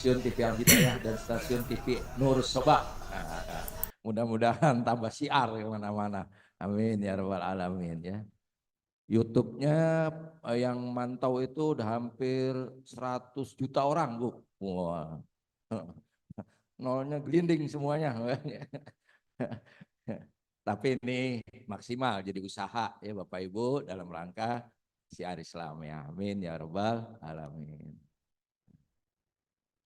stasiun TV Al Hidayah dan stasiun TV Nur Sobah. Nah, mudah-mudahan tambah siar kemana-mana. Amin ya rabbal alamin ya. YouTube-nya yang mantau itu udah hampir 100 juta orang, Bu. Wah. Nolnya gelinding semuanya. Tapi ini maksimal jadi usaha ya Bapak Ibu dalam rangka siar Islam ya. Amin ya rabbal alamin.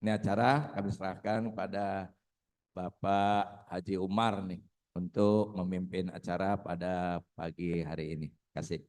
Ini acara kami serahkan pada Bapak Haji Umar nih untuk memimpin acara pada pagi hari ini. Kasih.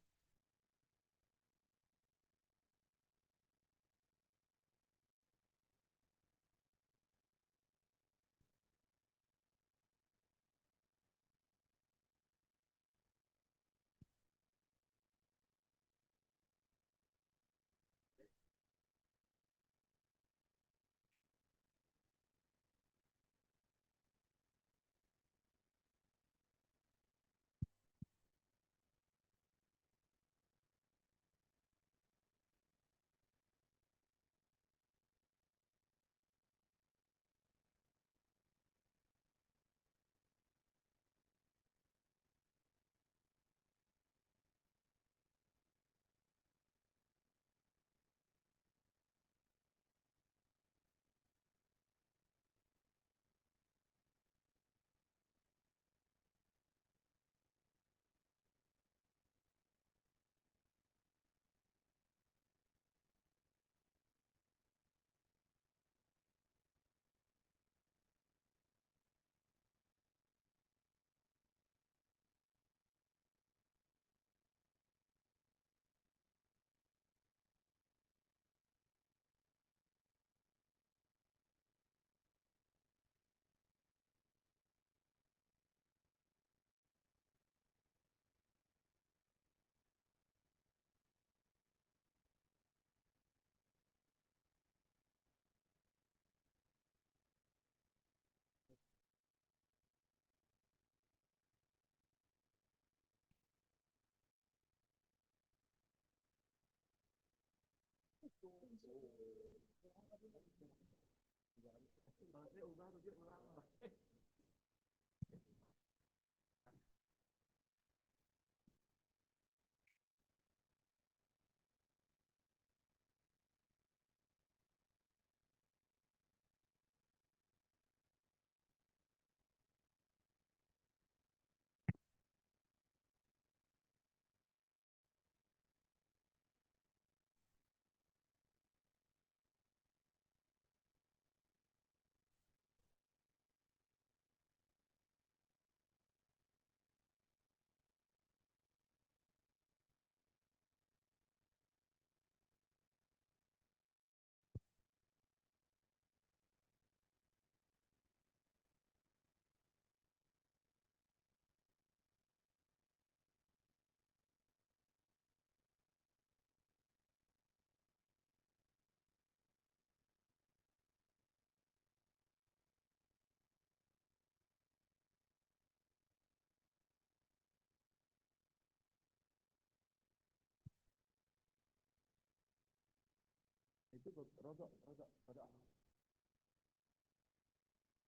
Itu rodok, rodok, rodok.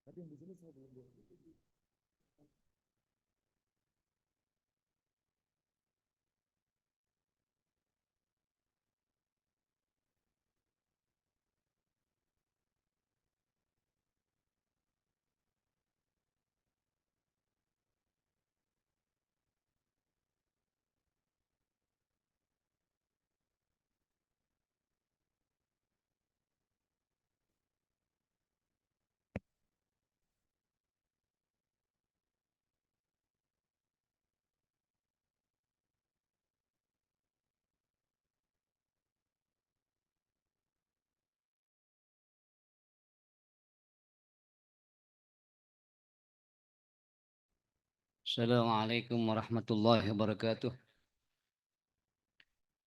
Tapi yang di sini saya belum lihat. Assalamualaikum warahmatullahi wabarakatuh.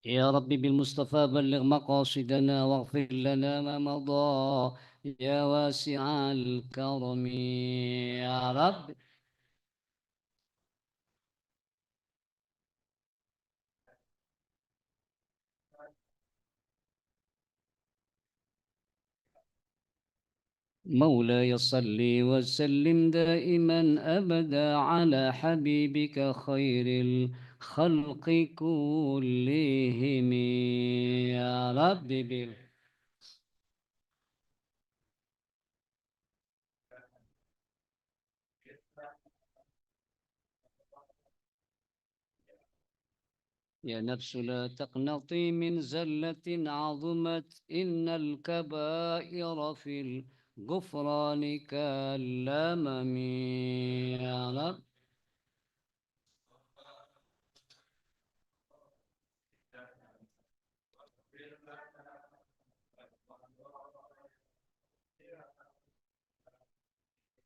يا رب بالمصطفى بلغ مقاصدنا واغفر لنا ما مضى يا واسع الكرم يا رب. مولاي صل وسلم دائما أبدا على حبيبك خير الخلق كلهم يا رب يا نفس لا تقنطي من زلة عظمت إن الكبائر في الغفران كالأمم يا رب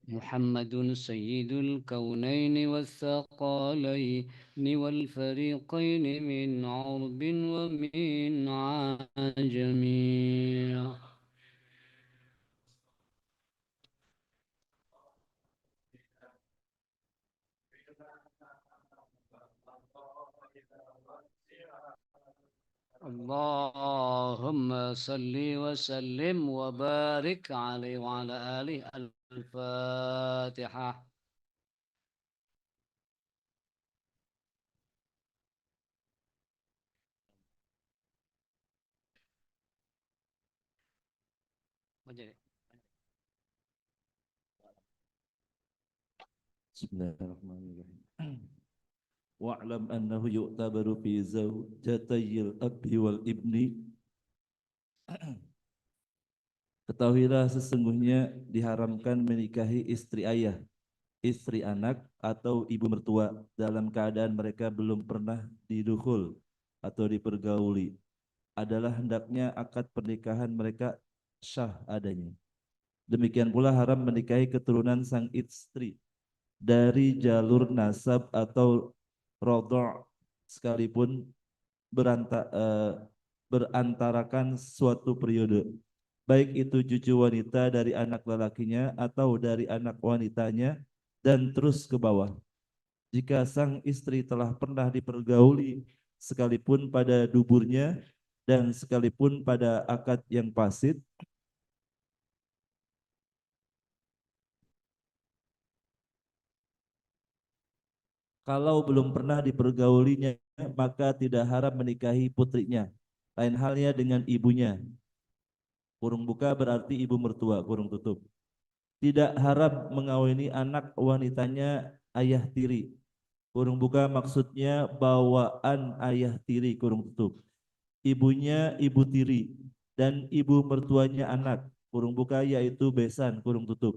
محمد سيد الكونين والثقلين والفريقين من عرب ومن عجم اللهم صل وسلم وبارك عليه وعلى آله. الفاتحة. Bismillahirrahmanirrahim. Wa'lam annahu yu'tabaru fi zawjatayil abhi wal ibni. Ketahuilah sesungguhnya diharamkan menikahi istri ayah, istri anak, atau ibu mertua dalam keadaan mereka belum pernah didukhul atau dipergauli. Adalah hendaknya akad pernikahan mereka syah adanya. Demikian pula haram menikahi keturunan sang istri dari jalur nasab atau rodok sekalipun berantarakan suatu periode, baik itu cucu wanita dari anak lelakinya atau dari anak wanitanya dan terus ke bawah. Jika sang istri telah pernah dipergauli sekalipun pada duburnya dan sekalipun pada akad yang fasid, kalau belum pernah dipergaulinya, maka tidak haram menikahi putrinya. Lain halnya dengan ibunya. Kurung buka berarti ibu mertua, kurung tutup. Tidak haram mengawini anak wanitanya ayah tiri. Kurung buka maksudnya bawaan ayah tiri, kurung tutup. Ibunya ibu tiri dan ibu mertuanya anak. Kurung buka yaitu besan, kurung tutup.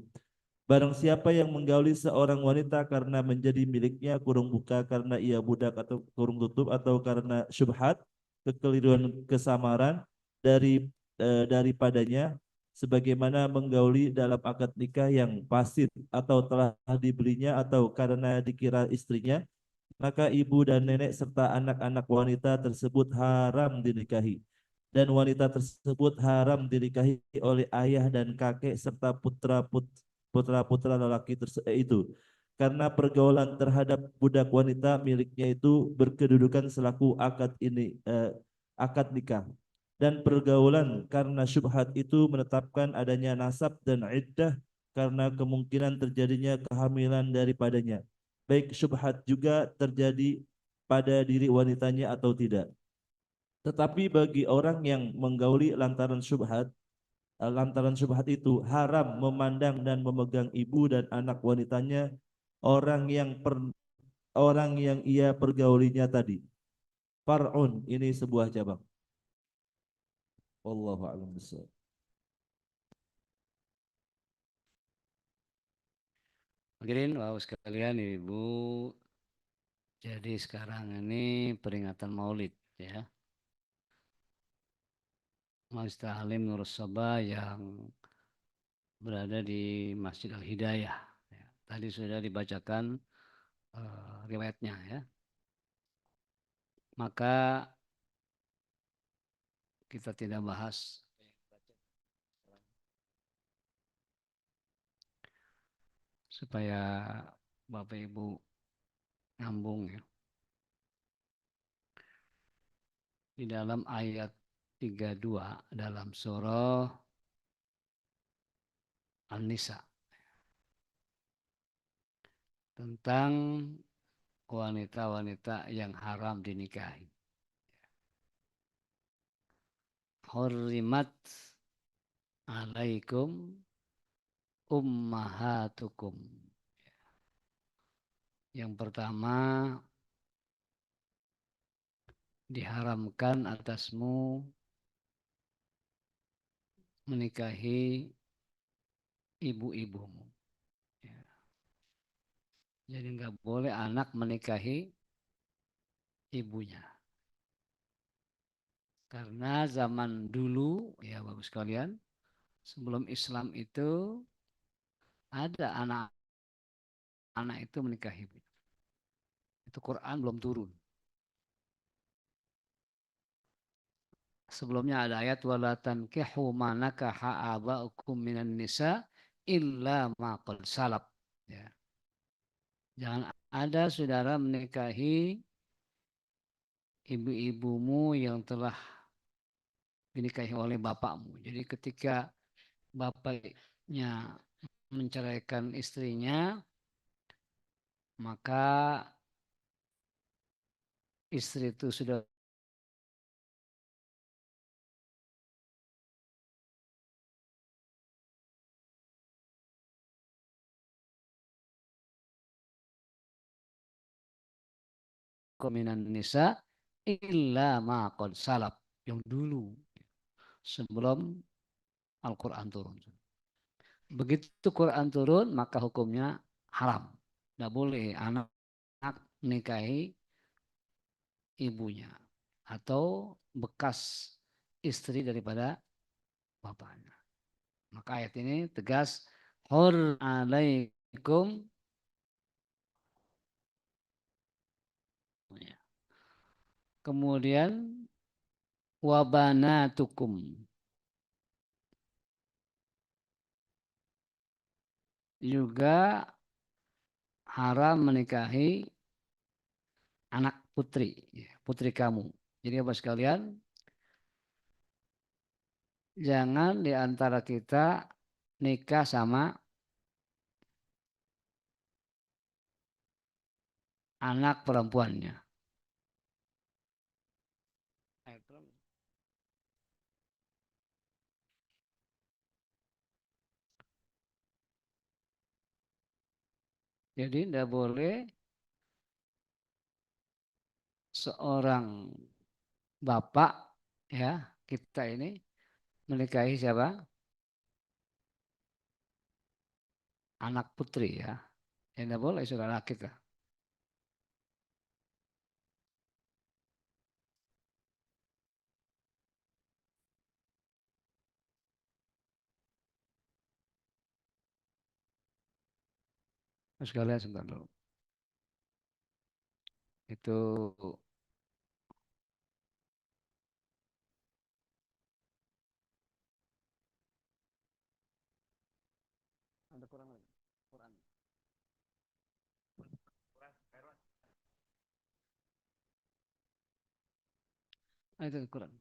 Barang siapa yang menggauli seorang wanita karena menjadi miliknya, kurung buka, karena ia budak atau kurung tutup, atau karena syubhat, kekeliruan, kesamaran daripadanya, sebagaimana menggauli dalam akad nikah yang fasid atau telah dibelinya atau karena dikira istrinya, maka ibu dan nenek serta anak-anak wanita tersebut haram dinikahi, dan wanita tersebut haram dinikahi oleh ayah dan kakek serta putra-putra lelaki itu, karena pergaulan terhadap budak wanita miliknya itu berkedudukan selaku akad nikah, dan pergaulan karena syubhat itu menetapkan adanya nasab dan iddah karena kemungkinan terjadinya kehamilan daripadanya, baik syubhat juga terjadi pada diri wanitanya atau tidak. Tetapi bagi orang yang menggauli lantaran syubhat itu haram memandang dan memegang ibu dan anak wanitanya orang yang orang yang ia pergaulinya tadi. Far'un, ini sebuah cabang. Wallahu a'lam bishawab. Hadirin Bapak sekalian, Ibu. Jadi sekarang ini peringatan Maulid ya. Majelis Ta'lim Nur Sabah yang berada di Masjid Al-Hidayah. Ya. Tadi sudah dibacakan riwayatnya ya. Maka kita tidak bahas supaya Bapak Ibu nyambung ya. Di dalam ayat 32 dalam surah An-Nisa, tentang wanita-wanita yang haram dinikahi. Hurrimat alaikum ummahatukum. Yang pertama, diharamkan atasmu menikahi ibu-ibumu. Ya. Jadi nggak boleh anak menikahi ibunya. Karena zaman dulu, ya Bapak sekalian, sebelum Islam itu ada anak-anak itu menikahi ibu. Itu Quran belum turun. Sebelumnya ada ayat wala tankihu ma nakaha aba'ukum minan nisa illa ma qad salaf. Ya. Jangan ada saudara menikahi ibu-ibumu yang telah dinikahi oleh bapakmu. Jadi ketika bapaknya menceraikan istrinya, maka istri itu sudah minan nisa illa ma qad salaf, yang dulu sebelum Al-Quran turun. Begitu Quran turun maka hukumnya haram. Tidak boleh anak nikahi ibunya atau bekas istri daripada bapaknya. Maka ayat ini tegas, hur alaikum. Kemudian wabanatukum, juga haram menikahi anak putri, putri kamu. Jadi apa sekalian, jangan di antara kita nikah sama anak perempuannya. Jadi tidak boleh seorang bapak, ya kita ini menikahi siapa? Anak putri, ya. Ya tidak boleh saudara kita. Sekalian sebentar dulu. Itu ada kurang lagi. Quran. Itu Quran.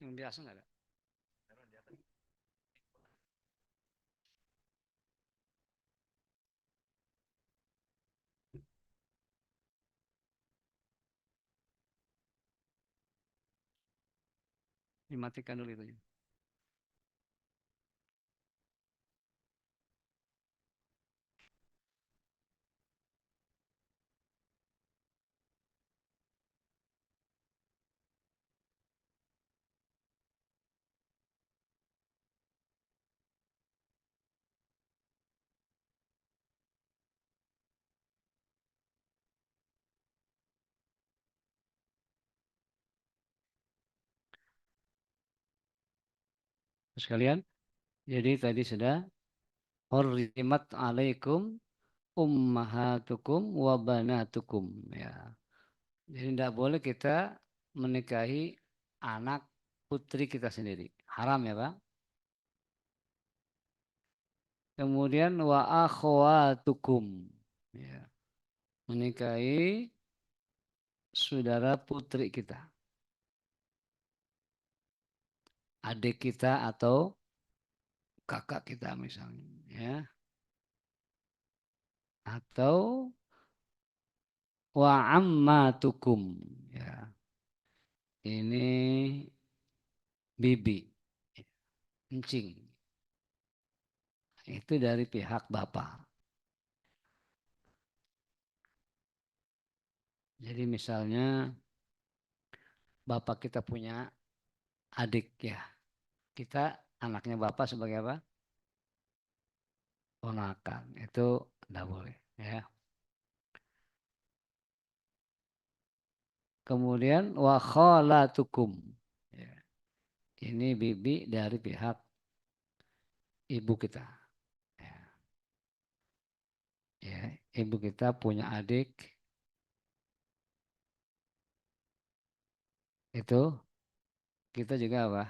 Yang biasa nggak ada. Dimatikan dulu itu. Sekalian, jadi tadi sudah hurrimat alaikum ummahatukum wa banatukum, ya. Jadi tidak boleh kita menikahi anak putri kita sendiri. Haram, ya Pak. Kemudian wa akhwatukum, ya, menikahi saudara putri kita, adik kita atau kakak kita misalnya, ya, atau wa ammatukum, ya, ini bibi, encing, itu dari pihak bapak. Jadi misalnya bapak kita punya adik, ya, kita anaknya bapak sebagai apa? Ponakan, itu tidak boleh, ya. Kemudian wa khalatukum, ya, ini bibi dari pihak ibu kita, ya. Ya, ibu kita punya adik, itu kita juga apa?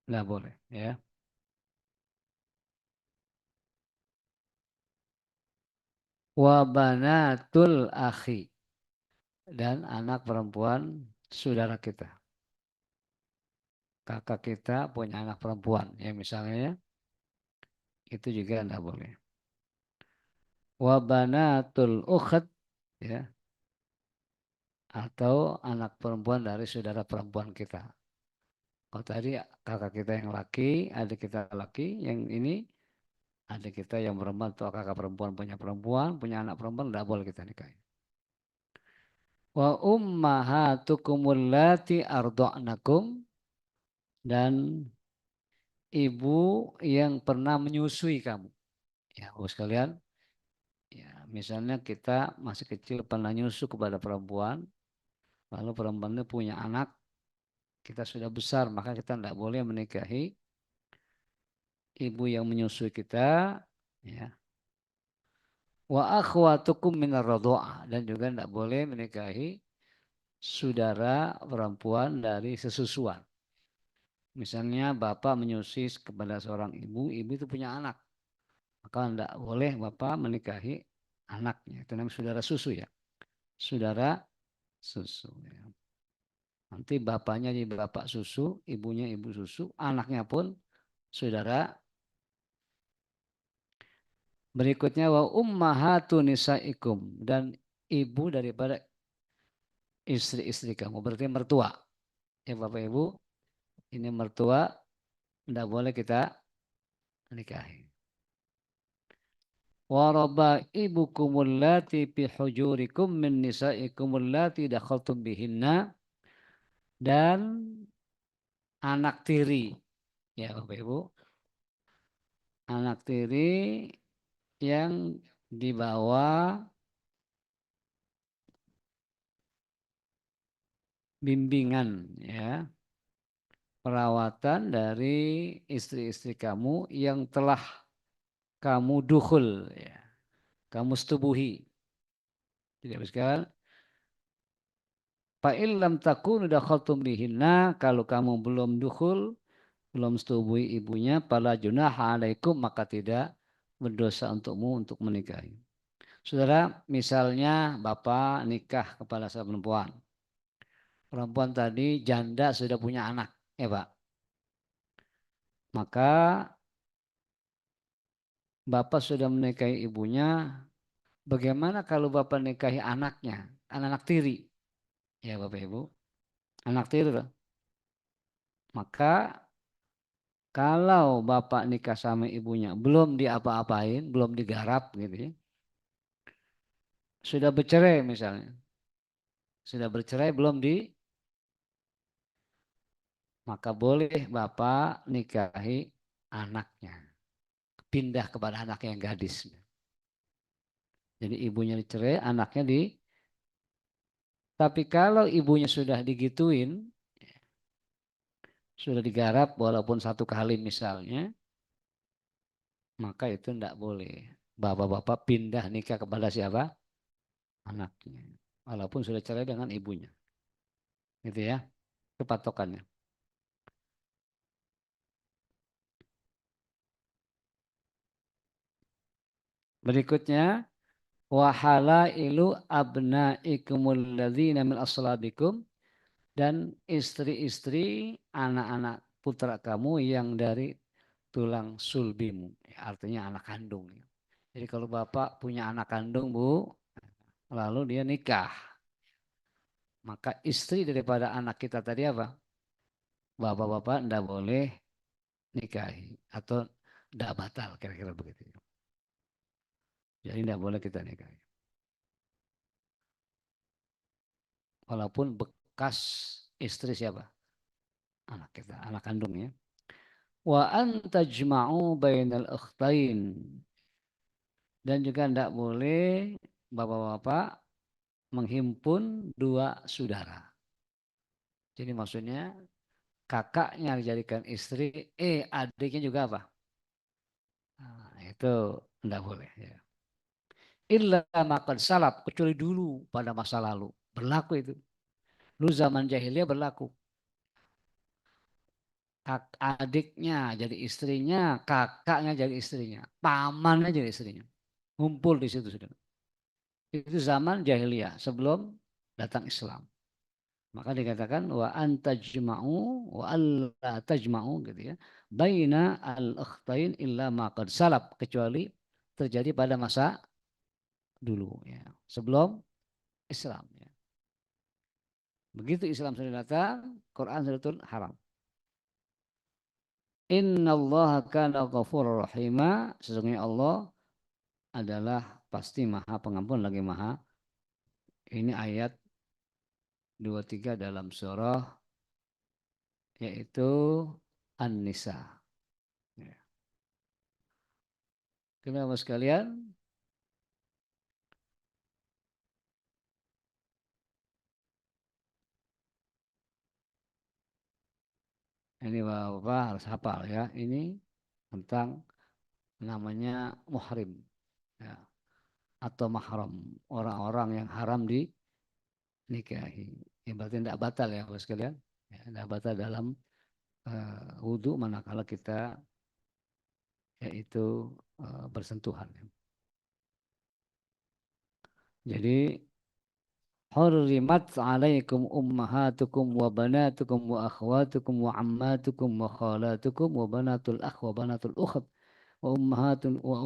Nggak boleh, ya. Wa banatul akhi, dan anak perempuan saudara kita. Kakak kita punya anak perempuan, ya misalnya, itu juga nggak boleh. Wa banatul ukht, ya, atau anak perempuan dari saudara perempuan kita. Kalau tadi kakak kita yang laki, adik kita laki, yang ini adik kita yang perempuan atau kakak perempuan, punya anak perempuan, tidak boleh kita nikahi. Wa ummahatukumul lati arda'nakum, dan ibu yang pernah menyusui kamu. Ya, Bapak sekalian, ya, misalnya kita masih kecil pernah nyusu kepada perempuan, lalu perempuan itu punya anak, kita sudah besar, maka kita tidak boleh menikahi ibu yang menyusui kita, ya. Wa akhwatukum minar radha'ah, dan juga tidak boleh menikahi saudara perempuan dari sesusuan. Misalnya bapak menyusui kepada seorang ibu, ibu itu punya anak, maka tidak boleh bapak menikahi anaknya. Itu namanya saudara susu, ya. Saudara susu, ya. Nanti bapaknya jadi bapak susu, ibunya ibu susu, anaknya pun saudara. Berikutnya wa ummahatu nisaikum, dan ibu daripada istri-istri kamu, berarti mertua. Ya Bapak Ibu, ini mertua, tidak boleh kita nikahi. Wa rabaibukumul lati fi hujurikum min nisaikumul lati dakhaltum bihinna, dan anak tiri, ya Bapak Ibu, anak tiri yang dibawa bimbingan, ya, perawatan dari istri-istri kamu yang telah kamu dukhul, ya, kamu setubuhi. Tidak sekalian, fa illam takunu dakhaltum bihinna, kalau kamu belum dukhul, belum setubuhi ibunya, fala junaha alaikum, maka tidak berdosa untukmu untuk menikahi. Saudara, misalnya bapak nikah kepada seorang perempuan. Perempuan tadi janda, sudah punya anak, ya Pak. Maka bapak sudah menikahi ibunya. Bagaimana kalau bapak nikahi anaknya, anak tiri, ya Bapak Ibu, anak tiri loh. Maka kalau bapak nikah sama ibunya belum diapa-apain, belum digarap gitu, ya, sudah bercerai misalnya, sudah bercerai belum di, maka boleh bapak nikahi anaknya, pindah kepada anak yang gadis. Jadi ibunya dicerai, anaknya di. Tapi kalau ibunya sudah digituin, sudah digarap walaupun satu kali misalnya, maka itu tidak boleh. Bapak-bapak pindah nikah kepada siapa? Anaknya. Walaupun sudah cerai dengan ibunya. gitu ya, kepatokannya. Berikutnya, wa halailu abnaikumul ladzina min aslabikum, dan istri-istri anak-anak putra kamu yang dari tulang sulbimu, artinya anak kandung. Jadi kalau bapak punya anak kandung, Bu, lalu dia nikah, maka istri daripada anak kita tadi apa? Bapak-bapak tidak boleh nikahi atau tidak batal, kira-kira begitu. Jadi tidak boleh kita nikahi. Walaupun bekas istri siapa? Anak kita, anak kandungnya. Wa antajma'u bainal ukhtain, dan juga tidak boleh bapak-bapak menghimpun dua saudara. Jadi maksudnya kakaknya dijadikan istri, adiknya juga apa? Nah, itu tidak boleh. Ya. Illa maqad salaf, kecuali dulu pada masa lalu berlaku itu. Dulu zaman jahiliyah berlaku. Adiknya jadi istrinya, kakaknya jadi istrinya, pamannya jadi istrinya. Ngumpul di situ sudah. Itu zaman jahiliyah sebelum datang Islam. Maka dikatakan wa antajma'u wa alla tajma'u gitu ya. Baina al-ukhtain illa ma qad salaf, kecuali terjadi pada masa dulu ya, sebelum Islam ya. Begitu Islam sudah datang, Quran sudah turun, haram. Innallaha kana ghafurur rahima, sesungguhnya Allah adalah pasti Maha Pengampun lagi Maha. Ini ayat 23 dalam surah yaitu An-Nisa. Ya. Kenapa sekalian? Ini Bapak harus hafal ya. Ini tentang namanya muhrim ya, atau mahram, orang-orang yang haram dinikahi. Yang berarti tidak batal ya Bapak sekalian. Ya, tidak batal dalam wudhu manakala kita yaitu bersentuhan. Jadi hurrimat alaikum ummahatukum wa banatukum wa akhwatukum wa ammatukum wa khalatukum wa banatul akh wa banatul ukht wa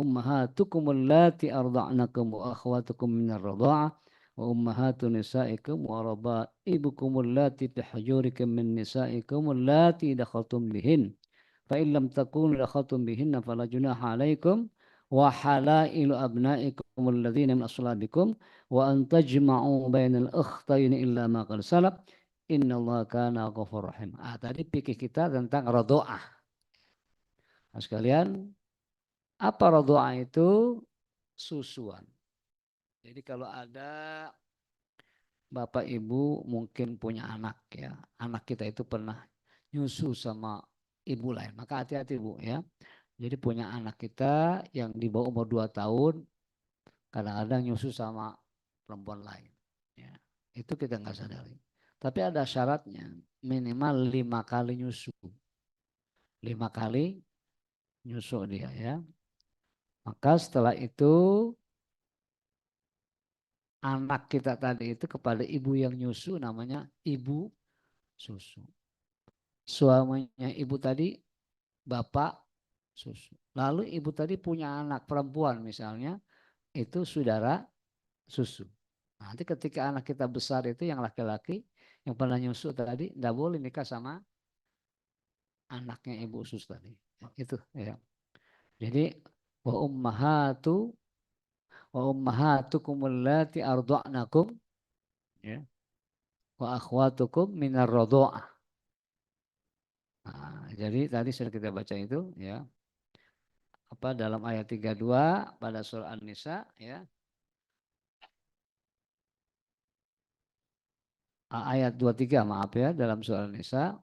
ummahatukum allati arda'nakum wa akhwatukum minar radha'ah wa ummahatu nisaikum wa raba'ibukum allati fi hujurikum min nisaikum allati dakhaltum bihin fa in lam takunu dakhaltum bihinna fala junaha alaikum wa halailu abnaikum alladhina min aslabikum wa antajma'u bainal ukhtaini illa ma qad salaf innallaha kana ghafurur rahim. Tadi fikih kita tentang radha'ah. Nah, sekalian, apa radha'ah itu? Susuan. Jadi kalau ada bapak ibu mungkin punya anak ya, anak kita itu pernah nyusu sama ibu lain, maka hati-hati Bu ya. Jadi punya anak kita yang di bawah umur 2 tahun kadang-kadang nyusu sama perempuan lain. Ya, itu kita nggak sadari. Tapi ada syaratnya, minimal 5 kali nyusu. 5 kali nyusu dia ya. Maka setelah itu anak kita tadi itu kepada ibu yang nyusu namanya ibu susu. Suaminya ibu tadi bapak susu. Lalu ibu tadi punya anak perempuan misalnya, itu saudara susu. Nanti ketika anak kita besar itu yang laki-laki yang pernah nyusu tadi tidak boleh nikah sama anaknya ibu susu tadi. Itu ya. Jadi wa ummahatukum allati arda'nakum ya. Wa akhwatukum minar radha'ah. Nah, jadi tadi sudah kita baca itu ya. Apa dalam ayat 32 pada surah An-Nisa ya. Ayat 23 maaf ya dalam surah An-Nisa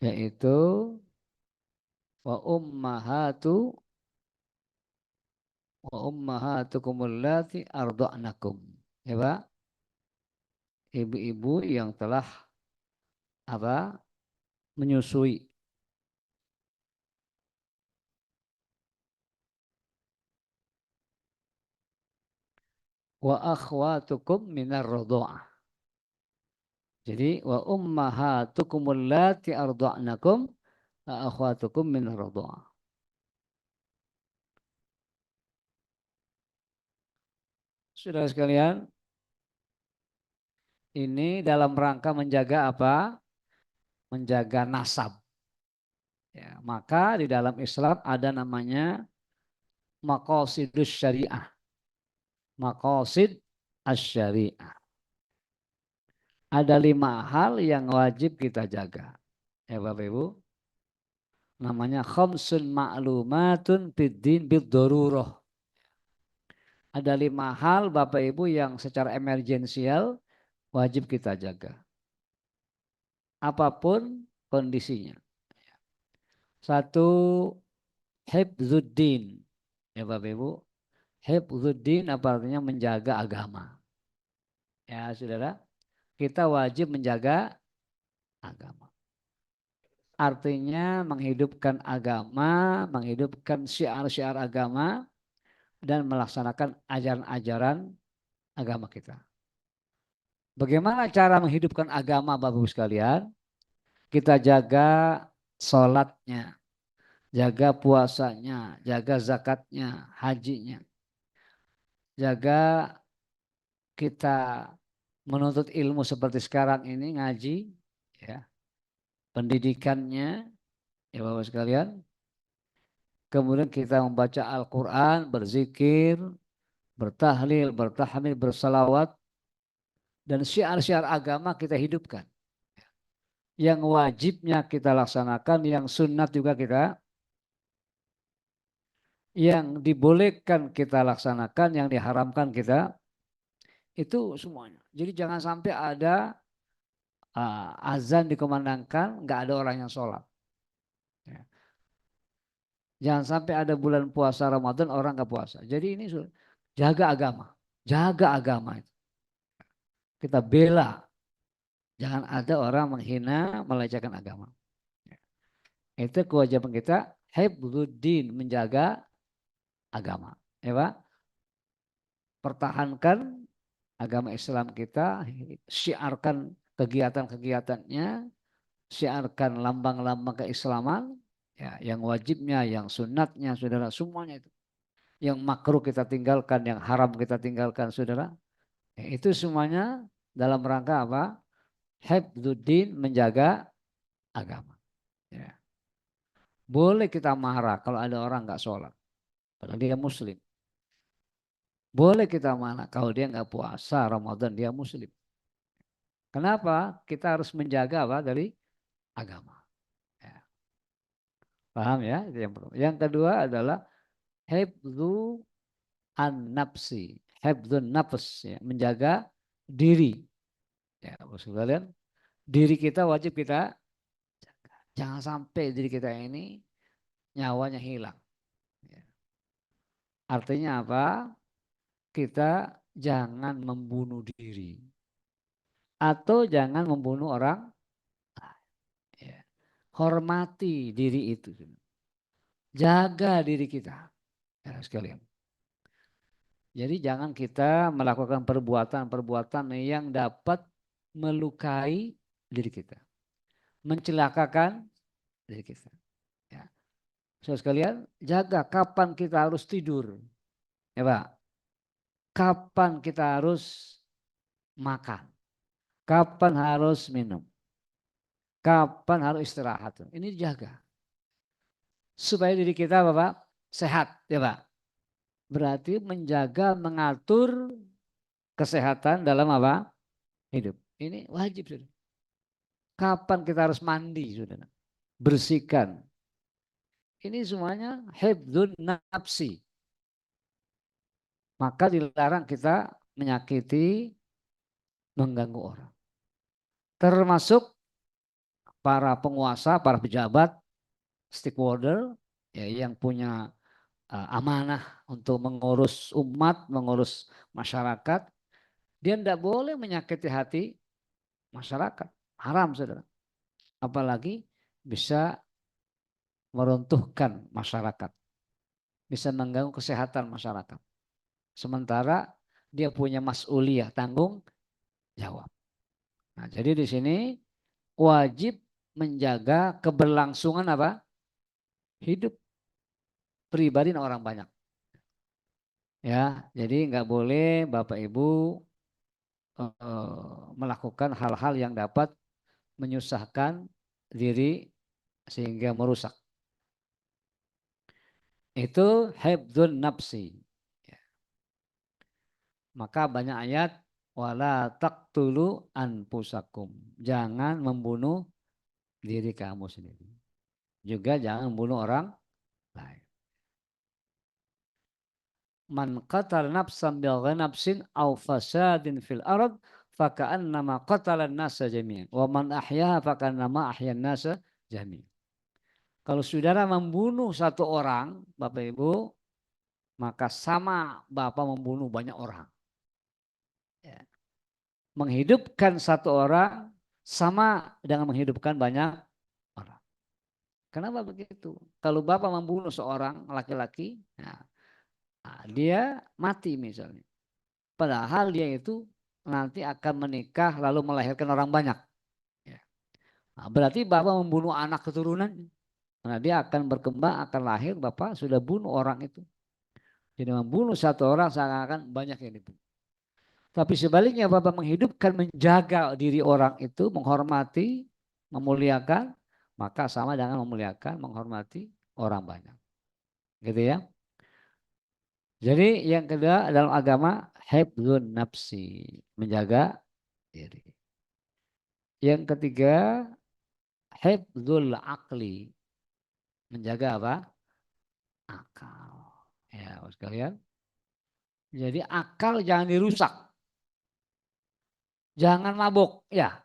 yaitu wa ummahatukum allati arda'nakum. Ya Pak, ibu-ibu yang telah menyusui. Wa akhwatukum minar radha'ah. Jadi wa ummahatukum allati arda'nakum wa akhwatukum minar radha'ah. Saudara sekalian, ini dalam rangka menjaga apa? Menjaga nasab. Ya, maka di dalam Islam ada namanya maqasidus syariah. Maqasid asy-syariah. Ada 5 hal yang wajib kita jaga. Ya Bapak Ibu. Namanya khamsun ma'lumatun fiddin bid-darurah. Ada 5 hal Bapak Ibu yang secara emergensial wajib kita jaga. Apapun kondisinya. 1, hifdzuddin. Ya Bapak Ibu. Hifdzuddin apa artinya? Menjaga agama. Ya saudara. Kita wajib menjaga agama. Artinya menghidupkan agama, menghidupkan syiar-syiar agama, dan melaksanakan ajaran-ajaran agama kita. Bagaimana cara menghidupkan agama Bapak Ibu sekalian? Kita jaga sholatnya, jaga puasanya, jaga zakatnya, hajinya. Jaga kita menuntut ilmu seperti sekarang ini, ngaji, ya, pendidikannya, ya Bapak sekalian. Kemudian kita membaca Al-Quran, berzikir, bertahlil, bertahmid, bersalawat, dan syiar-syiar agama kita hidupkan. Yang wajibnya kita laksanakan, yang sunat juga kita, yang dibolehkan kita laksanakan, yang diharamkan kita, itu semuanya. Jadi jangan sampai ada azan dikumandangkan, nggak ada orang yang sholat. Ya. Jangan sampai ada bulan puasa Ramadan orang nggak puasa. Jadi ini jaga agama itu. Kita bela, jangan ada orang menghina, melecehkan agama. Itu kewajiban kita, hifdzuddin, menjaga agama. Ya Pak? Pertahankan agama Islam kita, syiarkan kegiatan-kegiatannya, syiarkan lambang-lambang keislaman, ya, yang wajibnya, yang sunatnya, saudara, semuanya itu. Yang makruh kita tinggalkan, yang haram kita tinggalkan, saudara. Ya, itu semuanya dalam rangka apa? Hifdzuddin, menjaga agama. Ya. Boleh kita marah kalau ada orang nggak sholat, padahal dia muslim. Boleh kita marah kalau dia nggak puasa Ramadan, dia muslim. Kenapa? Kita harus menjaga apa? Dari agama. Ya. Paham ya? Itu yang pertama. Yang kedua adalah hifdzu an-nafsi. Hifdzun nafs, ya, menjaga diri. Ya, maksud kalian, diri kita wajib kita jaga. Jangan sampai diri kita ini nyawanya hilang. Ya. Artinya apa? Kita jangan membunuh diri. Atau jangan membunuh orang. Ya. Hormati diri itu. Jaga diri kita. Ya, sekalian. Jadi jangan kita melakukan perbuatan-perbuatan yang dapat melukai diri kita. Mencelakakan diri kita. Ya. Saudara sekalian, jaga kapan kita harus tidur. Ya Pak. Kapan kita harus makan. Kapan harus minum. Kapan harus istirahat. Ini dijaga. Supaya diri kita Bapak sehat. Ya Pak. Berarti menjaga, mengatur kesehatan dalam apa? Hidup. Ini wajib, saudara. Kapan kita harus mandi, saudara? Bersihkan. Ini semuanya hifdzun nafsi. Maka dilarang kita menyakiti, mengganggu orang. Termasuk para penguasa, para pejabat, stakeholder, ya, yang punya amanah untuk mengurus umat, mengurus masyarakat. Dia tidak boleh menyakiti hati masyarakat. Haram, saudara. apalagi bisa meruntuhkan masyarakat, bisa mengganggu kesehatan masyarakat. Sementara dia punya mas'uliyah, tanggung jawab. Nah, jadi di sini wajib menjaga keberlangsungan apa? Hidup pribadi dan orang banyak. Ya, jadi nggak boleh Bapak Ibu melakukan hal-hal yang dapat menyusahkan diri sehingga merusak. Itu hifdzun nafsi. Ya. Maka banyak ayat wala taqtulu anfusakum. Jangan membunuh diri kamu sendiri. Juga jangan membunuh orang lain. Man qatala nafsan bighairi nafsin aw fasadin fil ard faka'annama qatala an-nasa jami'an wa man ahyaha faka'annama ahyan nasa jami'an. Kalau saudara membunuh satu orang, Bapak Ibu, maka sama Bapak membunuh banyak orang. Ya. Menghidupkan satu orang sama dengan menghidupkan banyak orang. Kenapa begitu? Kalau Bapak membunuh seorang laki-laki, nah, dia mati misalnya. Padahal dia itu nanti akan menikah lalu melahirkan orang banyak. Ya. Nah, berarti Bapak membunuh anak keturunan. Nah, dia akan berkembang, akan lahir, Bapak sudah bunuh orang itu. Jadi membunuh satu orang seakan-akan banyak yang dibunuh. Tapi sebaliknya Bapak menghidupkan, menjaga diri orang itu, menghormati, memuliakan, maka sama dengan memuliakan, menghormati orang banyak. Gitu ya. Jadi yang kedua dalam agama hifdzun nafsi, menjaga diri. Yang ketiga hifdzul aqli, menjaga apa? Akal. Ya, sekalian. Jadi akal jangan dirusak. Jangan mabuk, ya.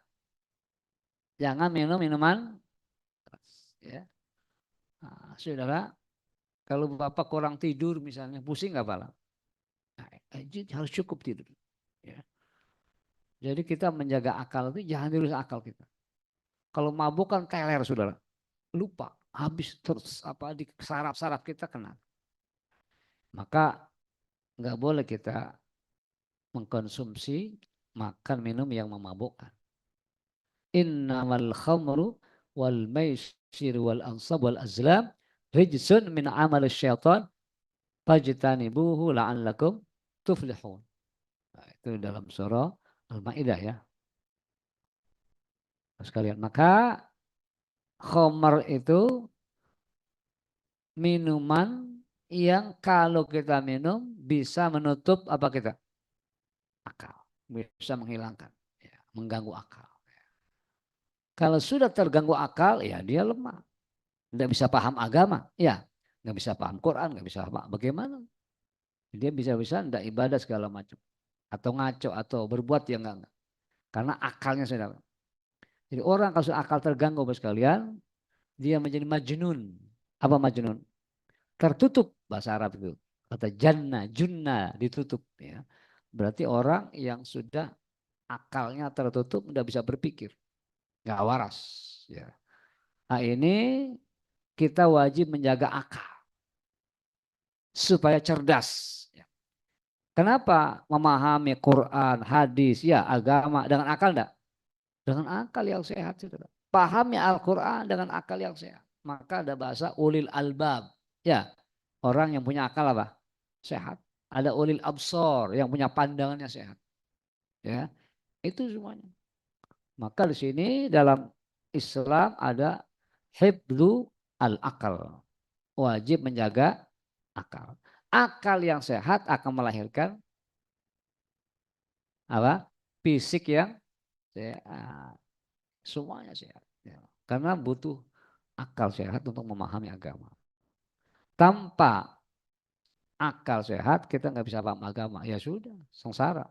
Jangan minum minuman keras, ya. Nah, saudara, kalau Bapak kurang tidur misalnya, pusing nggak pala? Nah, harus cukup tidur. Ya. Jadi kita menjaga akal itu jangan dirusak akal kita. Kalau mabuk kan teler saudara, lupa, habis terus apa di saraf-saraf kita kena. Maka nggak boleh kita mengkonsumsi makan minum yang memabukkan. Innamal khamru wal maisir wal ansab wal azlam rijsun min amal syaitan fajtanibuhu la'allakum tuflihun. Nah, itu dalam surah Al-Maidah ya. Sekalian, maka khamar itu minuman yang kalau kita minum bisa menutup apa kita? Akal. Bisa menghilangkan, ya, mengganggu akal. Kalau sudah terganggu akal, ya dia lemah. Tidak bisa paham agama, ya. Nggak bisa paham Quran, nggak bisa paham bagaimana. Dia bisa-bisa tidak ibadah segala macam. Atau ngaco, atau berbuat yang enggak. Karena akalnya sudah. Jadi orang kalau sudah akal terganggu sekalian, dia menjadi majnun. Apa majnun? Tertutup bahasa Arab itu. Kata jannah, junnah, ditutup. Ya. Berarti orang yang sudah akalnya tertutup, tidak bisa berpikir. Nggak waras. Ya. Nah ini kita wajib menjaga akal. Supaya cerdas. Ya. Kenapa memahami Quran, hadis, ya agama dengan akal enggak? Dengan akal yang sehat. Pahami Al-Quran dengan akal yang sehat. Maka ada bahasa ulil albab. Ya, orang yang punya akal apa? Sehat. Ada ulil absor yang punya pandangannya sehat. Ya, itu semuanya. Maka di sini dalam Islam ada hifdzu al-akal. Wajib menjaga akal. Akal yang sehat akan melahirkan apa? Fisik yang sehat. Semuanya sehat. Ya. Karena butuh akal sehat untuk memahami agama. Tanpa akal sehat kita nggak bisa paham agama. Ya sudah, sengsara.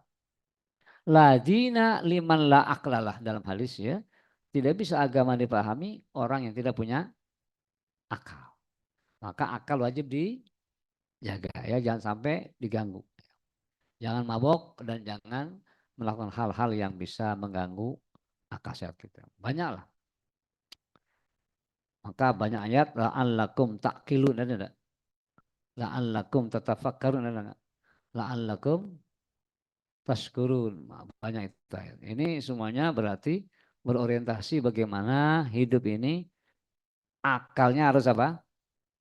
Ladina liman la aklalah dalam hadis ya. Tidak bisa agama dipahami orang yang tidak punya akal. Maka akal wajib dijaga ya, jangan sampai diganggu. Jangan mabok dan jangan melakukan hal-hal yang bisa mengganggu akal sehat kita. Banyaklah. Maka banyak ayat la'allakum ta'qilun, ada enggak? La'allakum tatafakkarun, ada enggak? La'allakum tashkurun. Banyak itu ayat. Ini semuanya berarti berorientasi bagaimana hidup ini akalnya harus apa?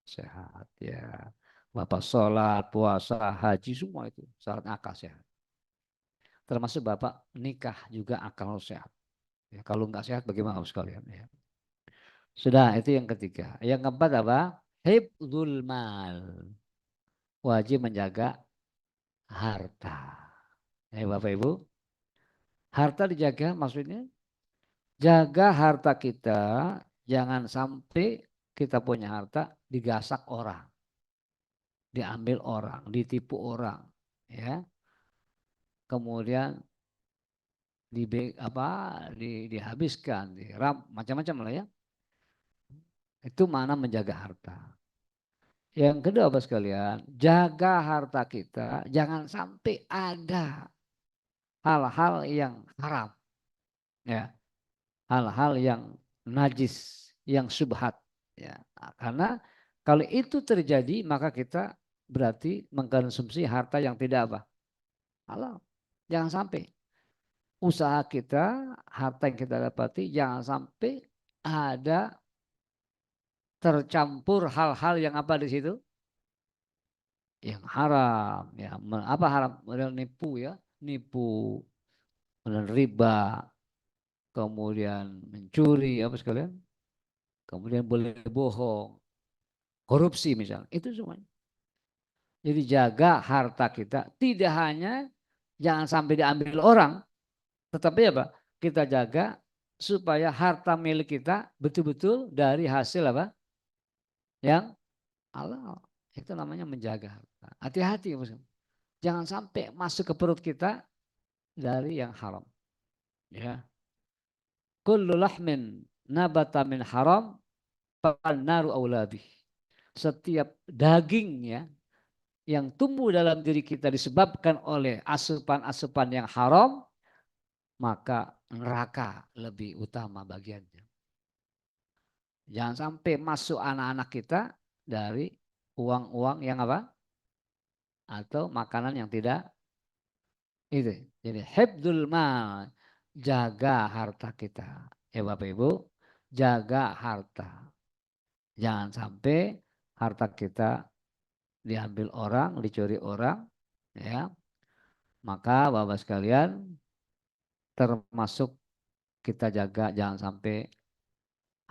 Sehat ya. Bapak sholat, puasa, haji semua itu syarat akal sehat. Termasuk Bapak nikah juga akal harus sehat. Ya, kalau nggak sehat bagaimana sekalian ya. Sudah itu yang ketiga. Yang keempat apa? Hifdzul mal. Wajib menjaga harta. Ya Bapak Ibu. Harta dijaga maksudnya jaga harta kita. Jangan sampai kita punya harta digasak orang. Diambil orang, ditipu orang. Ya. Kemudian dihabiskan, macam-macam lah ya. Itu mana menjaga harta. Yang kedua Bapak sekalian, jaga harta kita, jangan sampai ada hal-hal yang haram. Ya, hal-hal yang najis, yang subhat. Ya, karena kalau itu terjadi maka kita berarti mengkonsumsi harta yang tidak apa? Halal. Jangan sampai usaha kita, harta yang kita dapati jangan sampai ada tercampur hal-hal yang apa di situ? Yang haram, ya. Apa haram? Model nipu ya, nipu, model riba, kemudian mencuri, apa sekalian? Kemudian boleh bohong, korupsi misalnya, itu semuanya. Jadi jaga harta kita, tidak hanya jangan sampai diambil orang, tetapi apa? Kita jaga supaya harta milik kita betul-betul dari hasil apa? Yang halal. Itu namanya menjaga harta. Hati-hati, jangan sampai masuk ke perut kita dari yang haram. Ya. Kullu lahmin nabata min haram naru aulabih. Setiap daging ya yang tumbuh dalam diri kita disebabkan oleh asupan-asupan yang haram, maka neraka lebih utama bagiannya. Jangan sampai masuk anak-anak kita dari uang-uang yang apa? Atau makanan yang tidak itu. Jadi hifdzul mal, jaga harta kita. Ya Bapak Ibu, jaga harta. Jangan sampai harta kita diambil orang, dicuri orang, ya. Maka Bapak sekalian termasuk kita jaga jangan sampai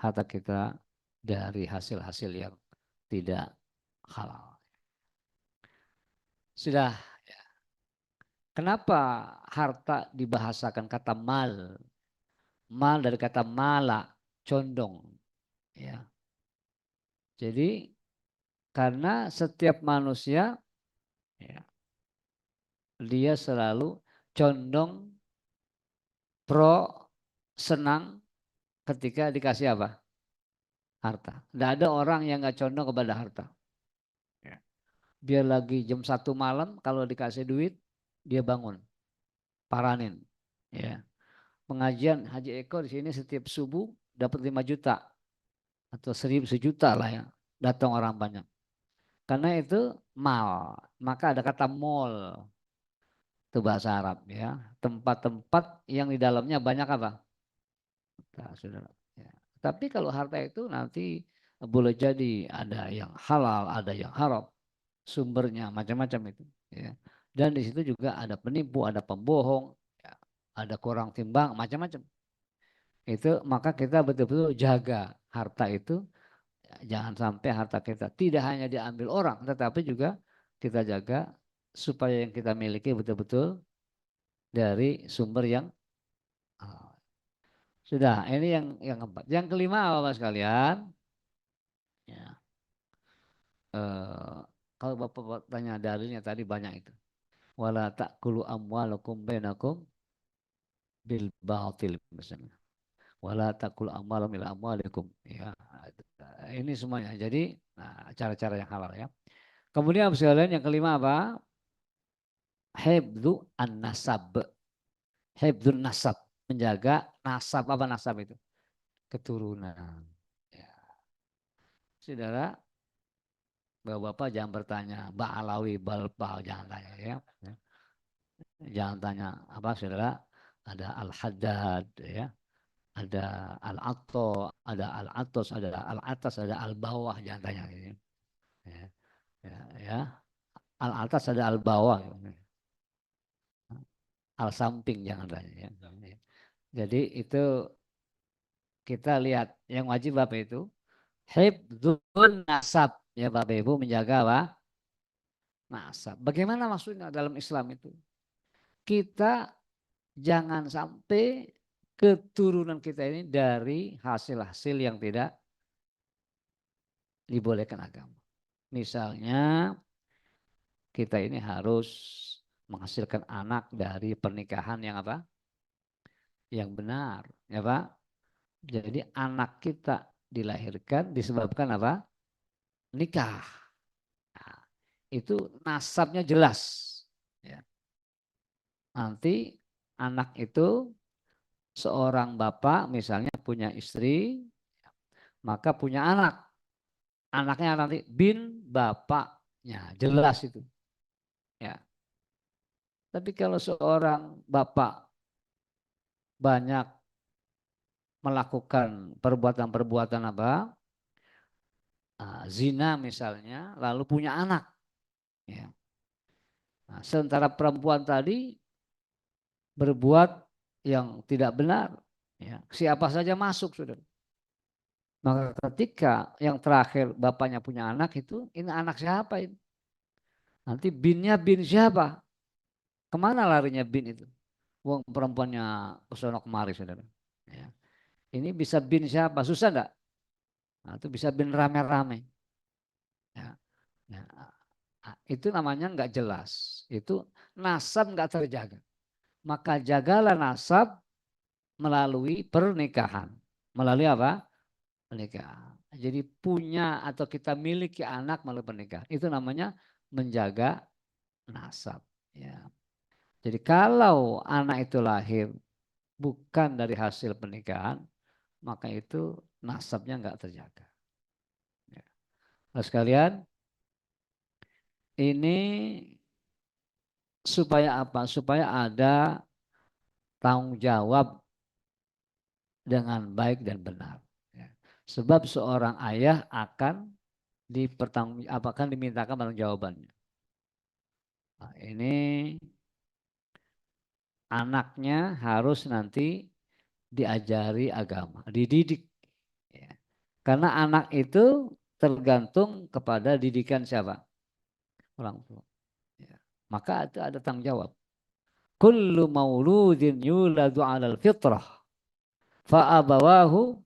harta kita dari hasil-hasil yang tidak halal. Sudah, kenapa harta dibahasakan kata mal? Mal dari kata mala, condong. Ya. Jadi karena setiap manusia ya, dia selalu condong pro senang ketika dikasih apa? Harta. Tidak ada orang yang nggak condong kepada harta. Ya. Dia lagi jam 1 malam kalau dikasih duit dia bangun, paranin. Ya. Pengajian Haji Eko di sini setiap subuh dapat 5 juta atau 1.000 sejuta lah ya. Datang orang banyak. Karena itu mal, maka ada kata mall. Itu bahasa Arab ya. Tempat-tempat yang di dalamnya banyak apa? Nah, saudara. Ya. Tapi kalau harta itu nanti boleh jadi ada yang halal, ada yang haram. Sumbernya macam-macam itu. Ya. Dan di situ juga ada penipu, ada pembohong, ya. Ada kurang timbang, macam-macam. Itu maka kita betul-betul jaga harta itu. Jangan sampai harta kita tidak hanya diambil orang, tetapi juga kita jaga supaya yang kita miliki betul-betul dari sumber yang sudah. Ini yang keempat. Yang kelima Bapak sekalian, ya, kalau Bapak tanya dalilnya tadi banyak itu. Wala ta'kulu amwalakum bainakum bil batil misalnya. Wala ta'kulu amwalakum ila amwalikum. Ya, ini semuanya. Jadi cara-cara yang halal ya. Kemudian Bapak sekalian yang kelima apa? Hifdzu an-nasab. Hifdzun nasab, menjaga nasab. Apa nasab itu? Keturunan. Ya. saudara, bapak-bapak jangan bertanya ba'alawi balbal, jangan tanya ya. Jangan tanya apa saudara, ada al-haddad ya, ada al-atto, ada al-atos, ada al-atas, ada al-bawah, jangan tanya ini. Ya, ya. Al-atas ada al-bawah, al-samping jangan tanya ya. Jadi itu kita lihat yang wajib Bapak itu hifdzun nasab ya Bapak Ibu, menjaga apa? Nasab. Bagaimana maksudnya dalam Islam itu? Kita jangan sampai keturunan kita ini dari hasil-hasil yang tidak dibolehkan agama. Misalnya kita ini harus menghasilkan anak dari pernikahan yang apa? Yang benar, ya Pak. Jadi anak kita dilahirkan disebabkan apa? Nikah. Nah, itu nasabnya jelas. Ya. Nanti anak itu seorang bapak misalnya punya istri, maka punya anak. Anaknya nanti bin bapaknya, jelas itu. Ya. Tapi kalau seorang bapak banyak melakukan perbuatan-perbuatan apa? Zina misalnya, lalu punya anak. Ya. Nah, sementara perempuan tadi berbuat yang tidak benar, ya, siapa saja masuk, saudara. Maka ketika yang terakhir bapaknya punya anak itu, ini anak siapa ini? Nanti binnya bin siapa? Kemana larinya bin itu? Wong perempuannya kesono kemari, saudara. Ya. Ini bisa bin siapa? Susah enggak? Nah, itu bisa bin rame-rame. Ya. Ya. Itu namanya enggak jelas. Itu nasab enggak terjaga. Maka jagalah nasab melalui pernikahan. Melalui apa? Pernikahan. Jadi punya atau kita miliki anak melalui pernikahan. Itu namanya menjaga nasab. Ya. Jadi kalau anak itu lahir bukan dari hasil pernikahan, maka itu nasabnya enggak terjaga. Ya. Nah, sekalian, ini supaya apa? Supaya ada tanggung jawab dengan baik dan benar. Ya. Sebab seorang ayah akan dimintakan pertanggungjawabannya. Nah, ini anaknya harus nanti diajari agama, dididik. Ya. Karena anak itu tergantung kepada didikan siapa? Orang tua. Ya. Maka itu ada tanggung jawab. Kullu mauludin yuladu 'alal fitrah fa abawahu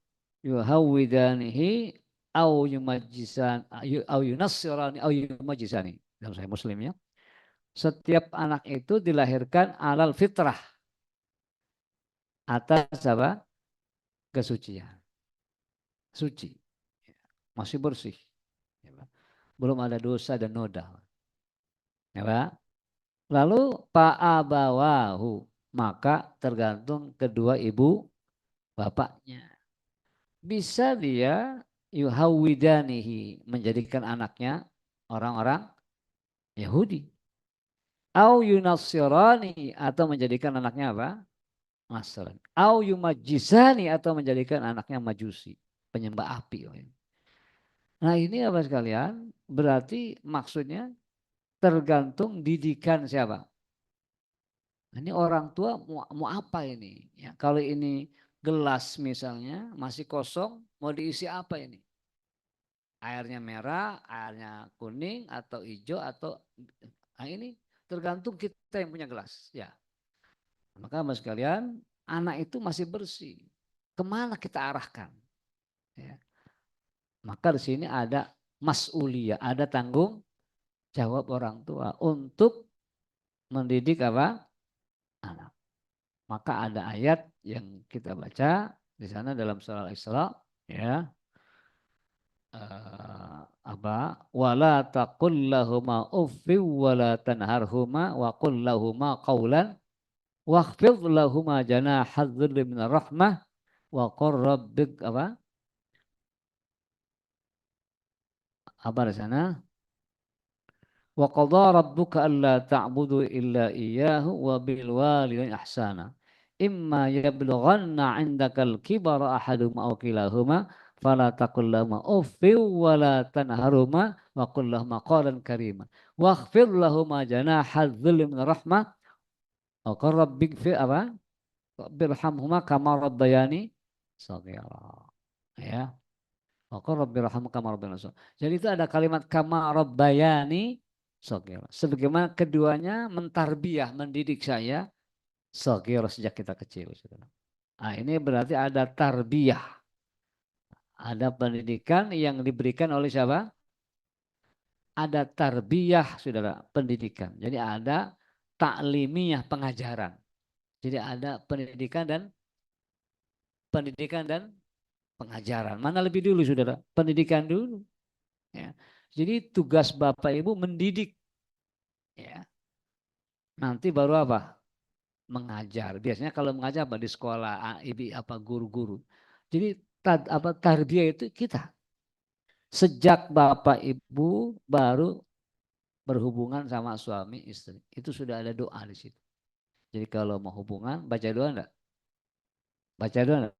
yuhawwidanihi au yumajjisan au yunassirani au yumajjisani. Dalam Sahih Muslim ya. Setiap anak itu dilahirkan alal fitrah, atas apa? Kesucian. Suci. Masih bersih. Belum ada dosa dan noda. Ya, Pak? Lalu fa'abawahu, maka tergantung kedua ibu bapaknya. Bisa dia yuhawwidanihi, menjadikan anaknya orang-orang Yahudi. Au yunassirani, atau menjadikan anaknya apa? Nasrani. Au yumajjisani, atau menjadikan anaknya majusi, penyembah api. Nah ini apa sekalian? Berarti maksudnya tergantung didikan siapa? Ini orang tua mau apa ini? Ya, kalau ini gelas misalnya masih kosong, mau diisi apa ini? Airnya merah, airnya kuning, atau hijau, atau nah ini tergantung kita yang punya gelas. Ya, maka mas sekalian, anak itu masih bersih. Kemana kita arahkan? Ya. Maka di sini ada mas'uliyah, ada tanggung jawab orang tua untuk mendidik apa? Anak. Maka ada ayat yang kita baca di sana dalam surah Al-Isra, ya. Apa? Wala taqul lahuma uffi wala tanharhuma wa qul lahuma qawlan wakhfid lahuma janahadz dzulli minar rahmah wa qur rabbik apa? Apa di sana? Wa qadha rabbuka alla ta'budu illa iyyahu wa bil walidayni ihsana. Imma yablughanna 'indakal kibara ahaduhuma aw kilahuma fala taqul lahuma uffin wa la tanharhuma wa qul lahuma qawlan karima. Wakhfid lahuma janaha dzulli min rahmah wa qur rabbighfir apa? Birhamhuma kama rabbayani shaghira. Ya. Wa qur rabbirhamhuma kama rabbayani shaghira. Jadi itu ada kalimat kama rabbayani shaghira. Sebagaimana keduanya mentarbiyah, mendidik saya shaghira sejak kita kecil. Nah, ini berarti ada tarbiyah, ada pendidikan yang diberikan oleh siapa? Ada tarbiyah, saudara, pendidikan. Jadi ada taklimiyah, pengajaran. Jadi ada pendidikan dan pengajaran. Mana lebih dulu, saudara? Pendidikan dulu. Ya. Jadi tugas Bapak Ibu mendidik. Ya. Nanti baru apa? Mengajar. Biasanya kalau mengajar apa di sekolah, ibu apa guru-guru. Jadi tarbiyah itu kita. Sejak Bapak Ibu baru berhubungan sama suami istri. Itu sudah ada doa di situ. Jadi kalau mau hubungan baca doa enggak? Baca doa enggak?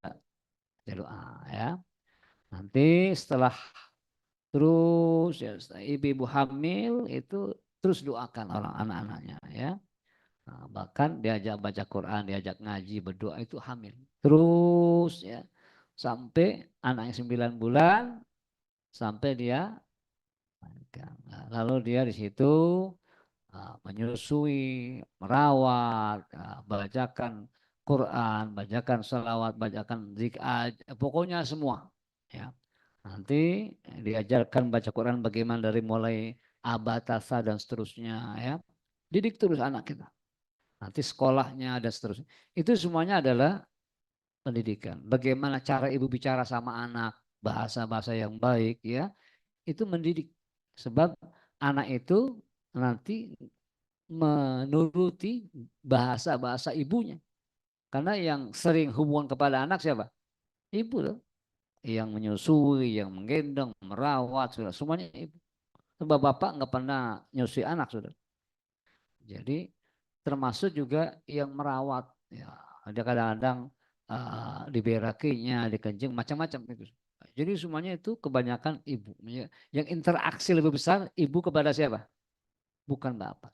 Baca doa ya. Nanti setelah terus ya ibu-ibu hamil itu terus doakan orang anak-anaknya ya. Nah, bahkan diajak baca Quran, diajak ngaji, berdoa itu hamil. Terus ya sampai anaknya 9 bulan sampai dia lalu dia di situ menyusui, merawat, bacakan Quran, bacakan salawat, bacakan zikir, pokoknya semua. Ya. Nanti diajarkan baca Quran bagaimana dari mulai abatasa dan seterusnya. Ya. Didik terus anak kita. Nanti sekolahnya dan seterusnya. Itu semuanya adalah pendidikan. Bagaimana cara ibu bicara sama anak, bahasa-bahasa yang baik, ya, itu mendidik. Sebab anak itu nanti menuruti bahasa-bahasa ibunya. Karena yang sering hubungan kepada anak siapa? Ibu loh. Yang menyusui, yang menggendong, merawat, sudah semuanya ibu. Sebab bapak nggak pernah nyusui anak sudah. Jadi termasuk juga yang merawat. Ya, ada kadang-kadang diberakinya, dikencing, macam-macam itu. Jadi semuanya itu kebanyakan ibu. Yang interaksi lebih besar ibu kepada siapa? Bukan bapak.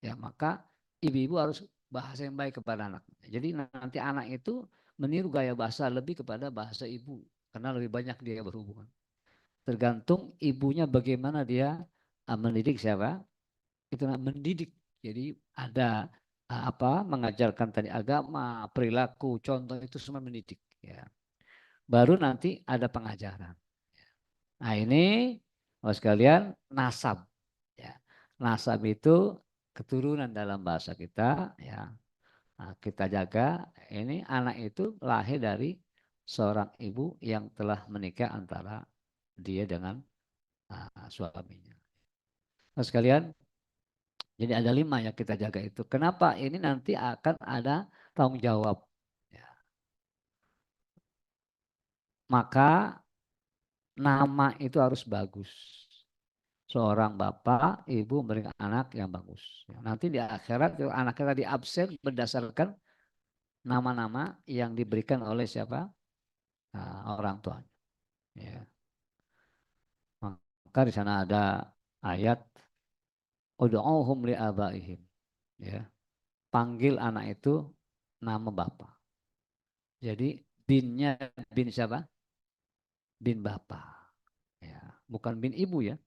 Ya maka ibu-ibu harus bahasa yang baik kepada anak. Jadi nanti anak itu meniru gaya bahasa lebih kepada bahasa ibu. Karena lebih banyak dia berhubungan. Tergantung ibunya bagaimana dia mendidik siapa? Itu mendidik. Jadi ada apa mengajarkan tadi agama, perilaku, contoh itu semua mendidik. Ya. Baru nanti ada pengajaran. Nah ini, Bapak sekalian, nasab. Ya. Nasab itu keturunan dalam bahasa kita. Ya. Nah, kita jaga. Ini anak itu lahir dari seorang ibu yang telah menikah antara dia dengan suaminya. Bapak sekalian, jadi ada 5 yang kita jaga itu. Kenapa? Ini nanti akan ada tanggung jawab. Ya. Maka nama itu harus bagus. Seorang bapak, ibu memberikan anak yang bagus. Nanti di akhirat anak kita diabsen berdasarkan nama-nama yang diberikan oleh siapa? Orang tuanya. Ya. Maka di sana ada ayat ud'uhum li abaihim. Ya. Panggil anak itu nama bapak. Jadi binnya bin siapa? Bin bapak. Ya. Bukan bin ibu ya.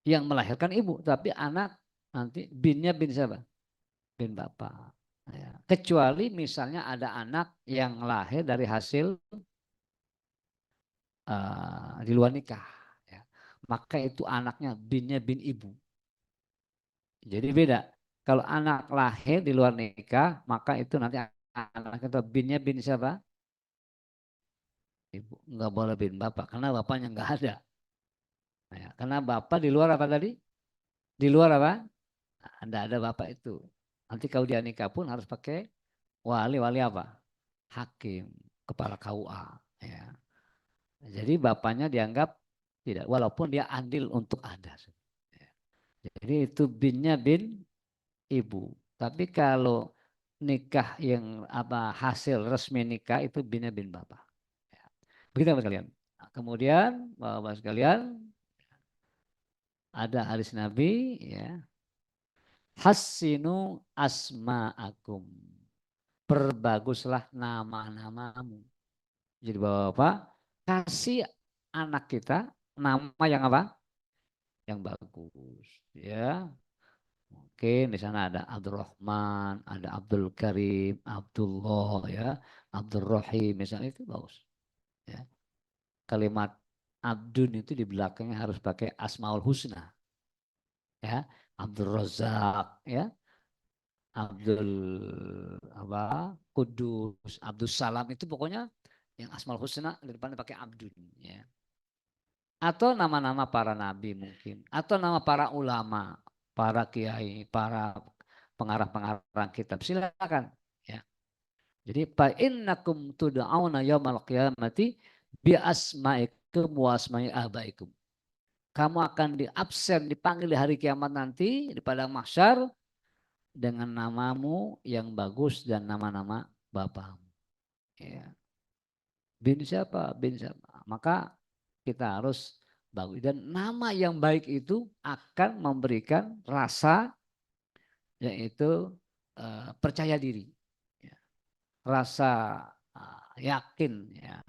Yang melahirkan ibu, tapi anak nanti binnya bin siapa? Bin bapak. Ya. Kecuali misalnya ada anak yang lahir dari hasil di luar nikah. Ya. Maka itu anaknya binnya bin ibu. Jadi beda. Kalau anak lahir di luar nikah, maka itu nanti anak itu binnya bin siapa? Ibu. Enggak boleh bin bapak, karena bapaknya enggak ada. Ya. Karena bapak di luar apa tadi? Di luar apa? Enggak ada bapak itu. Nanti kalau dia nikah pun harus pakai wali apa? Hakim, kepala KUA. Ya. Jadi bapaknya dianggap Tidak, walaupun dia andil untuk ada. Jadi itu binnya bin ibu. Tapi kalau nikah yang apa hasil resmi nikah itu binnya bin bapak. Ya. Begitu Bapak sekalian. Nah, kemudian Bapak sekalian ada hadis Nabi ya. Hassinu asma'akum. Perbaguslah nama-namamu. Jadi Bapak kasih anak kita nama yang apa? Yang bagus ya. Mungkin di sana ada Abdurrahman, ada Abdul Karim, Abdullah ya, Abdul Rahim misalnya itu bagus. Ya. Kalimat Abdun itu di belakangnya harus pakai Asmaul Husna. Ya, Abdul Razak ya, Abdul apa? Kudus, Abdul Salam itu pokoknya yang Asmaul Husna di depannya pakai Abdun ya. Atau nama-nama para nabi mungkin, atau nama para ulama, para kiai, para pengarang-pengarang kitab silakan ya. Jadi fa innakum tud'auna yaumal qiyamati bi asma'ikum wa asma'i abaikum. Kamu akan diabsen dipanggil di hari kiamat nanti di padang mahsyar dengan namamu yang bagus dan nama-nama bapakmu. Ya. Bin siapa? Bin siapa? Maka kita harus bagus. Dan nama yang baik itu akan memberikan rasa yaitu percaya diri, ya. Rasa yakin ya,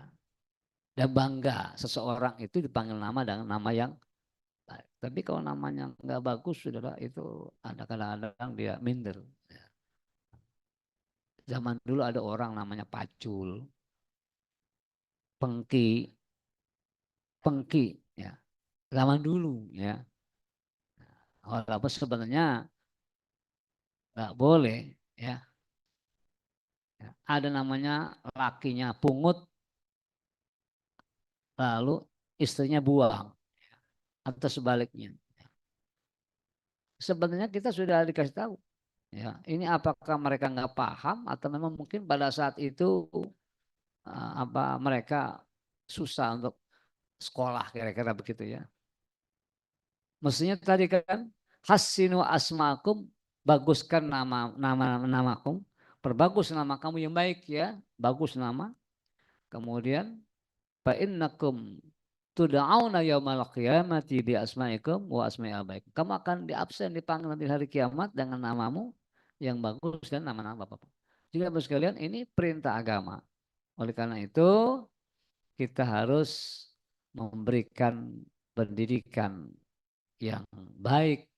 dan bangga seseorang itu dipanggil nama dengan nama yang baik. Tapi kalau namanya nggak bagus, saudara itu ada kadang-kadang dia minder. Ya. Zaman dulu ada orang namanya Pacul, Pengki, Pengki, ya. Zaman dulu ya. Walaupun sebenarnya nggak boleh ya. Ada namanya lakinya pungut lalu istrinya buang atau sebaliknya. Sebenarnya kita sudah dikasih tahu ya. Ini apakah mereka nggak paham atau memang mungkin pada saat itu apa mereka susah untuk sekolah kira-kira begitu ya. Mestinya tadi kan hasinu asmakum, baguskan namakum, perbagus nama kamu yang baik ya, bagus nama. Kemudian fa innakum tud'auna yaumal qiyamati bi asma'ikum wa asma'i abaikum. Kamu akan diabsen dipanggil nanti hari kiamat dengan namamu yang bagus dan nama-nama Bapak. Jadi Bapak sekalian ini perintah agama. Oleh karena itu kita harus memberikan pendidikan yang baik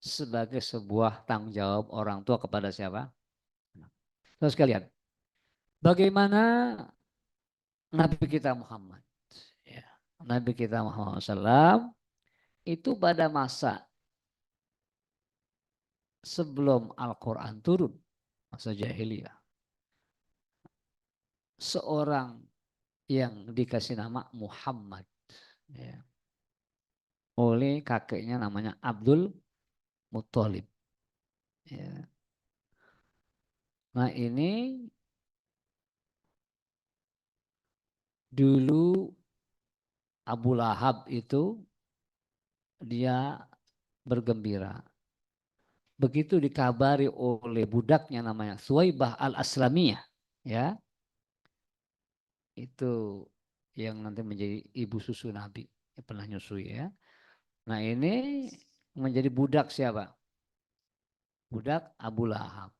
sebagai sebuah tanggung jawab orang tua kepada siapa? Terus sekalian, bagaimana Nabi kita Muhammad? Ya. Nabi kita Muhammad SAW itu pada masa sebelum Al-Quran turun, masa jahiliyah, seorang yang dikasih nama Muhammad ya, oleh kakeknya namanya Abdul Muthalib. Ya. Nah ini dulu Abu Lahab itu dia bergembira. Begitu dikabari oleh budaknya namanya Suwaibah al-Aslamiyah, ya, itu yang nanti menjadi ibu susu Nabi, yang pernah nyusui ya. Nah ini menjadi budak siapa? Budak Abu Lahab.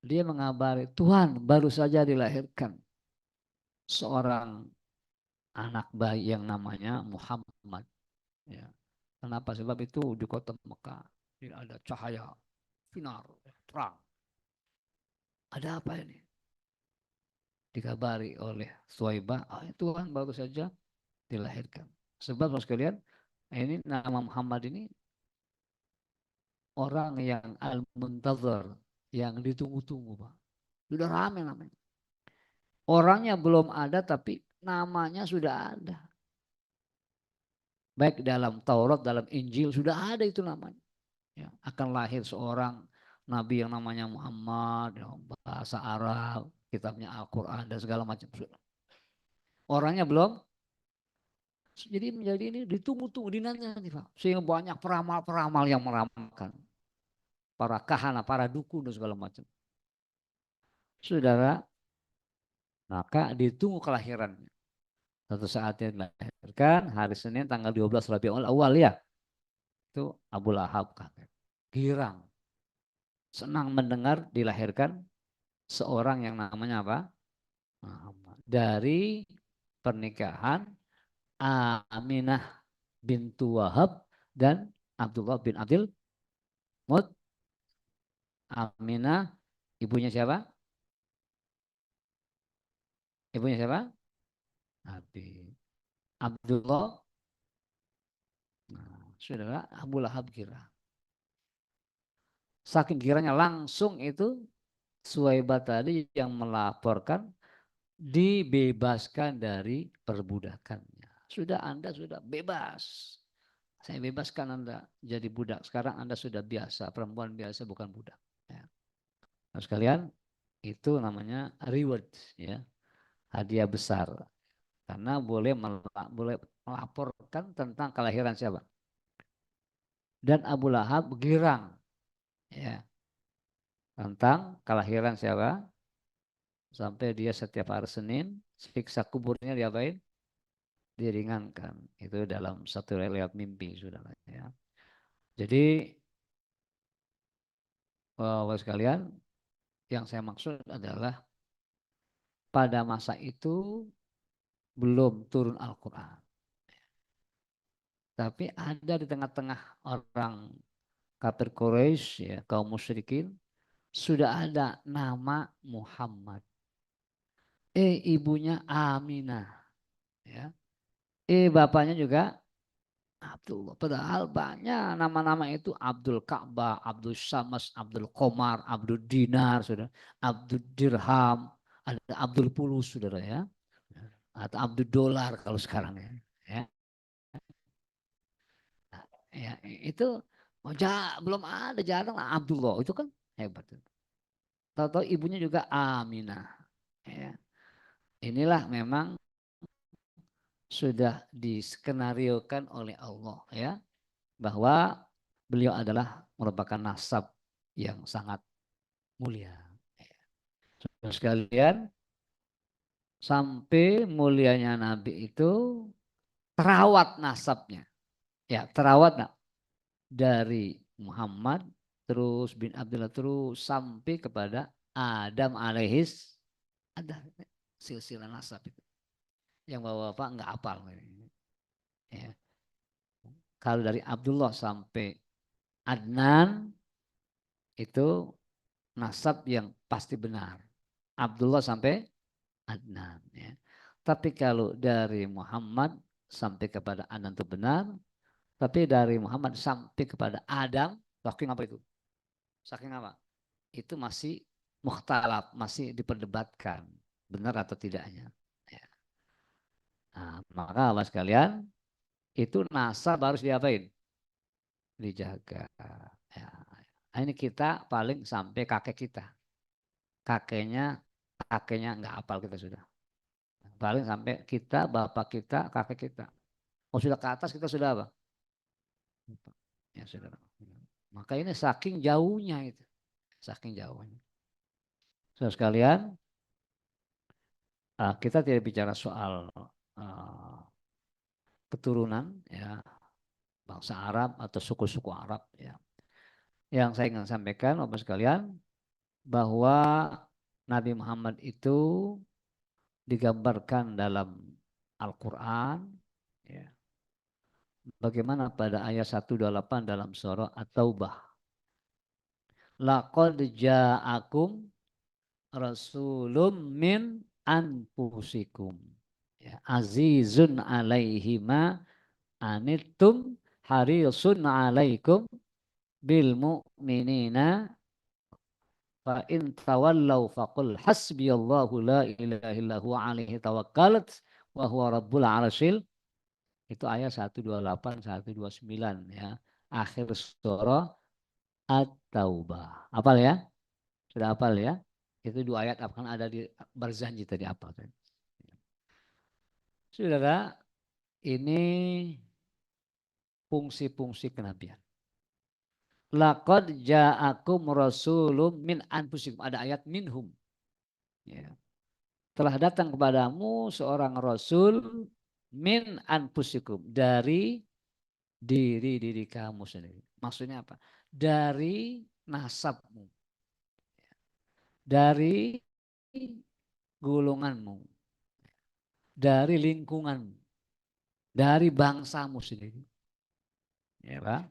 Dia mengabari, Tuhan baru saja dilahirkan seorang anak bayi yang namanya Muhammad. Ya. Kenapa? Sebab itu di kota Mekah ada cahaya sinar terang. Ada apa ini? Dikabari oleh Suwaibah, Tuhan baru saja dilahirkan. Sebab sekalian, ini nama Muhammad ini orang yang al-muntazar, yang ditunggu-tunggu, Pak. Sudah ramai namanya. Orangnya belum ada tapi namanya sudah ada. Baik dalam Taurat, dalam Injil sudah ada itu namanya. Ya, akan lahir seorang nabi yang namanya Muhammad, ya, bahasa Arab, kitabnya Al-Quran dan segala macam. Orangnya belum Jadi menjadi ini ditunggu-tunggu dinanti Pak. Sehingga banyak peramal-peramal yang meramalkan. Para kahana, para dukun dan segala macam. Saudara, maka ditunggu kelahirannya. Satu saat dia dilahirkan, hari Senin tanggal 12 Rabiul Awal ya. Itu Abu Lahab kaget. Girang. Senang mendengar dilahirkan seorang yang namanya apa? Muhammad. Dari pernikahan Aminah bintu Wahab dan Abdullah bin Abdul Mut. Aminah ibunya siapa? Ibunya siapa? Nabi. Abdullah. Nah, saudara Abu Lahab kira. Saking kiranya langsung itu Suwaibah tadi yang melaporkan dibebaskan dari perbudakannya. Sudah Anda sudah bebas. Saya bebaskan Anda jadi budak. Sekarang Anda sudah biasa, perempuan biasa bukan budak. Ya. Nah, sekalian itu namanya reward ya, hadiah besar. Karena boleh melaporkan tentang kelahiran siapa. Dan Abu Lahab girang ya tentang kelahiran siapa. Sampai dia setiap hari Senin siksa kuburnya diapain? Diringankan. Itu dalam satu riwayat mimpi saudara ya. Jadi Bapak sekalian, yang saya maksud adalah pada masa itu belum turun Al-Quran. Tapi ada di tengah-tengah orang kafir Quraisy ya, kaum musyrikin, sudah ada nama Muhammad. Ibunya Aminah ya. Bapaknya juga Abdullah. Padahal banyak nama-nama itu Abdul Ka'bah, Abdul Syams, Abdul Qomar, Abdul Dinar, saudara, Abdul Dirham, ada Abdul Pulus, saudara ya, atau Abdul Dolar kalau sekarang ya. Ya, ya itu belum ada jarang lah Abdullah itu kan hebat. Tahu-tahu ibunya juga Aminah. Ya. Inilah memang sudah diskenariokan oleh Allah ya bahwa beliau adalah merupakan nasab yang sangat mulia. Saudara sekalian, sampai mulianya Nabi itu terawat nasabnya. Ya, terawat dari Muhammad terus bin Abdullah terus sampai kepada Adam alaihis ada silsilah nasab itu. Yang bapak-bapak nggak hafal. Ya. Kalau dari Abdullah sampai Adnan itu nasab yang pasti benar. Abdullah sampai Adnan. Ya. Tapi kalau dari Muhammad sampai kepada Adnan itu benar. Tapi dari Muhammad sampai kepada Adam, saking apa itu? Saking apa? Itu masih mukhtalaf, masih diperdebatkan. Benar atau tidaknya. Ya. Nah, maka Bapak sekalian, itu nasab harus diapain? Dijaga. Ya. Nah, ini kita paling sampai kakek kita. Kakeknya nggak hafal kita sudah. Paling sampai kita, bapak kita, kakek kita. Oh sudah ke atas kita sudah apa? Ya sudah. Maka ini saking jauhnya itu. Saking jauhnya. Saudara sekalian, kita tidak bicara soal keturunan ya bangsa Arab atau suku-suku Arab ya. Yang saya ingin sampaikan Bapak sekalian bahwa Nabi Muhammad itu digambarkan dalam Al-Quran ya. Bagaimana pada ayat 128 dalam surah At-Taubah. Laqad ja'akum rasulun min anfusikum. Ya, azizun alaihi ma anittum harisun alaikum bil mu'minina fa in tawallaw faqul hasbiyallahu la ilaha illahu alaihi tawakkalat wa huwa rabbul arsyil. Itu ayat 128 129 ya. Akhir surah At-Taubah. Hafal ya? Sudah hafal ya? Itu dua ayat akan ada di Barzanji tadi apa? Saudara, ini fungsi-fungsi kenabian. Laqad ja'akum rasulun min anfusikum. Ada ayat minhum. Ya. Telah datang kepadamu seorang rasul min anfusikum. Dari diri kamu sendiri. Maksudnya apa? Dari nasabmu. Dari golonganmu. Dari lingkunganmu. Dari bangsamu sendiri. Ya Pak.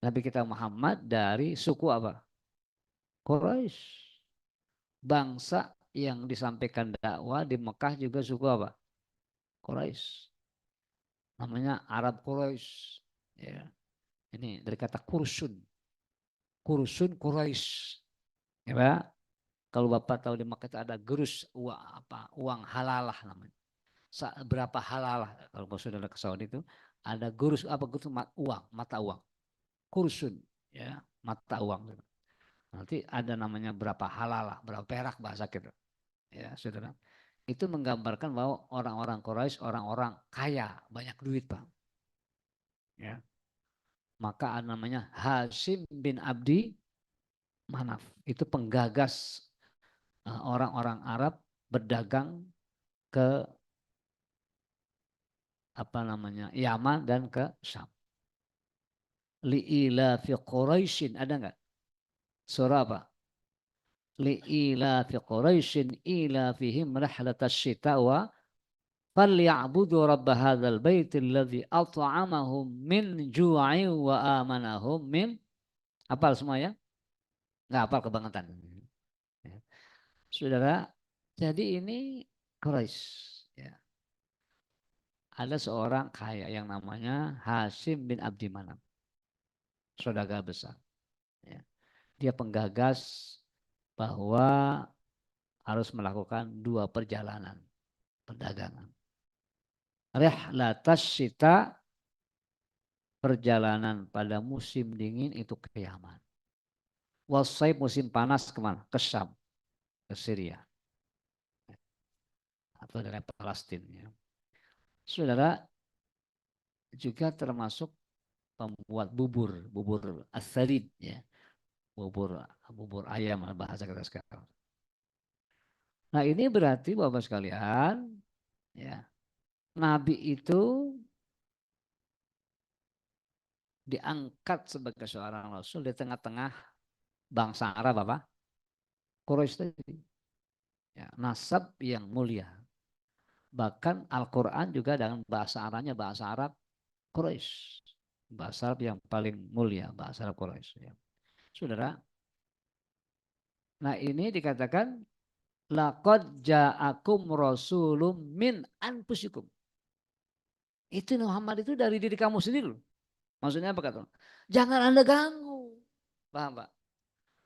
Nabi kita Muhammad dari suku apa? Quraisy. Bangsa yang disampaikan dakwah di Mekah juga suku apa? Quraisy. Namanya Arab Quraisy. Ya. Ini dari kata kursun. Kursun Quraisy. Ya Pak. Kalau Bapak tahu di Mekah itu ada gerus uang apa? Uang halalah namanya. Berapa halalah kalau saudara ke Saudi itu ada gerus apa gerus uang, mata uang. Kursun ya, mata uang. Nanti ada namanya berapa halalah, berapa perak bahasa kita. Ya, saudara. Itu menggambarkan bahwa orang-orang Quraisy orang-orang kaya, banyak duit, Pak. Ya. Maka ada namanya Hashim bin Abdi Manaf. Itu penggagas orang-orang Arab berdagang ke apa namanya? Yaman dan ke Syam. Li'ila fi Quraisyin ada enggak? Surah apa? Li'ila fi Quraisyin ila fihim rihlatas syita wa فَلْيَعْبُدُوا رَبَّ هَذَا الْبَيْتِ الَّذِي أَطْعَمَهُمْ مِنْ جُوعٍ وَآمَنَهُمْ مِنْ hafal semua ya? Nggak hafal kebangetan. Saudara, jadi ini Quraisy. Ya. Ada seorang kaya yang namanya Hashim bin Abdi Manaf. Saudagar besar. Ya. Dia penggagas bahwa harus melakukan 2 perjalanan perdagangan. Rihlatas syita, perjalanan pada musim dingin itu ke Yaman. Wasaib, musim panas kemana? Ke Syam, ke Syria. Atau dari Palestina. Ya. Saudara, juga termasuk pembuat bubur as-salid. Ya. Bubur ayam bahasa kita sekarang. Nah ini berarti Bapak sekalian, ya, Nabi itu diangkat sebagai seorang Rasul di tengah-tengah bangsa Arab apa? Quraisy tadi. Ya, nasab yang mulia. Bahkan Al-Quran juga dengan bahasa Arabnya bahasa Arab Quraisy. Bahasa Arab yang paling mulia, bahasa Arab Quraisy. Ya. Saudara, nah ini dikatakan laqad ja'akum rasulun min anfusikum. Itu Muhammad itu dari diri kamu sendiri loh. Maksudnya apa kata? Jangan Anda ganggu. Paham Pak?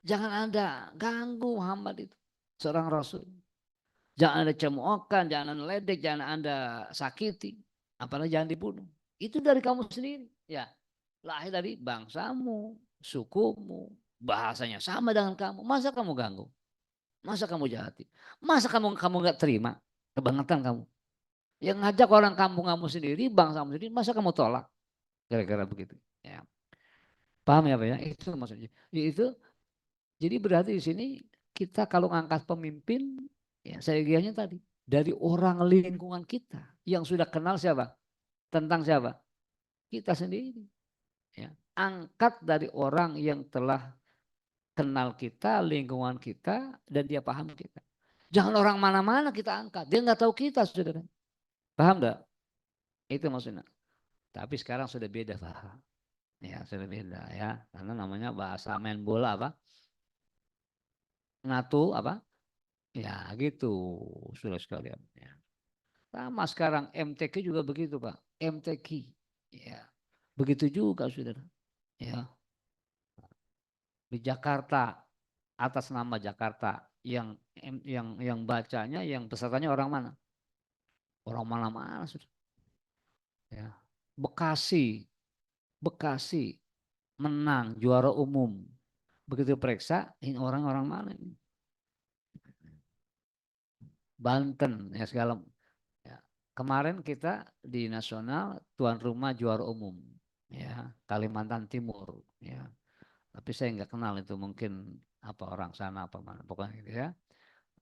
Jangan Anda ganggu Muhammad itu. Seorang Rasul. Jangan Anda cemoohkan, jangan Anda ledek, jangan Anda sakiti. Apalagi jangan dibunuh. Itu dari kamu sendiri. Ya, lahir dari bangsamu, sukumu, bahasanya sama dengan kamu. Masa kamu ganggu? Masa kamu jahati? Masa kamu nggak terima? Kebangetan kamu. Yang ngajak orang kampung kamu sendiri, bangsamu sendiri, masa kamu tolak? Gara-gara begitu. Ya. Paham ya Pak ya? Itu maksudnya. Itu jadi berarti di sini kita kalau ngangkat pemimpin, ya saya gianya tadi dari orang lingkungan kita yang sudah kenal siapa? Tentang siapa? Kita sendiri. Ya. Angkat dari orang yang telah kenal kita, lingkungan kita, dan dia paham kita. Jangan orang mana-mana kita angkat. Dia nggak tahu kita, saudara. Paham nggak? Itu maksudnya. Tapi sekarang sudah beda, Pak. Ya, sudah beda ya. Karena namanya bahasa main bola apa? Ngatu apa? Ya, gitu. Sudah sekalian. Ya. Sama sekarang MTQ juga begitu, Pak. MTQ. Ya. Begitu juga, saudara. Ya. Di Jakarta atas nama Jakarta yang bacanya yang pesertanya orang mana? Orang mana-mana sudah. Ya. Bekasi menang juara umum. Begitu periksa ini orang-orang mana ini? Banten ya segala ya. kemarin kita di nasional tuan rumah juara umum, ya Kalimantan Timur, ya. Tapi saya nggak kenal itu, mungkin apa orang sana apa mana, pokoknya gitu ya.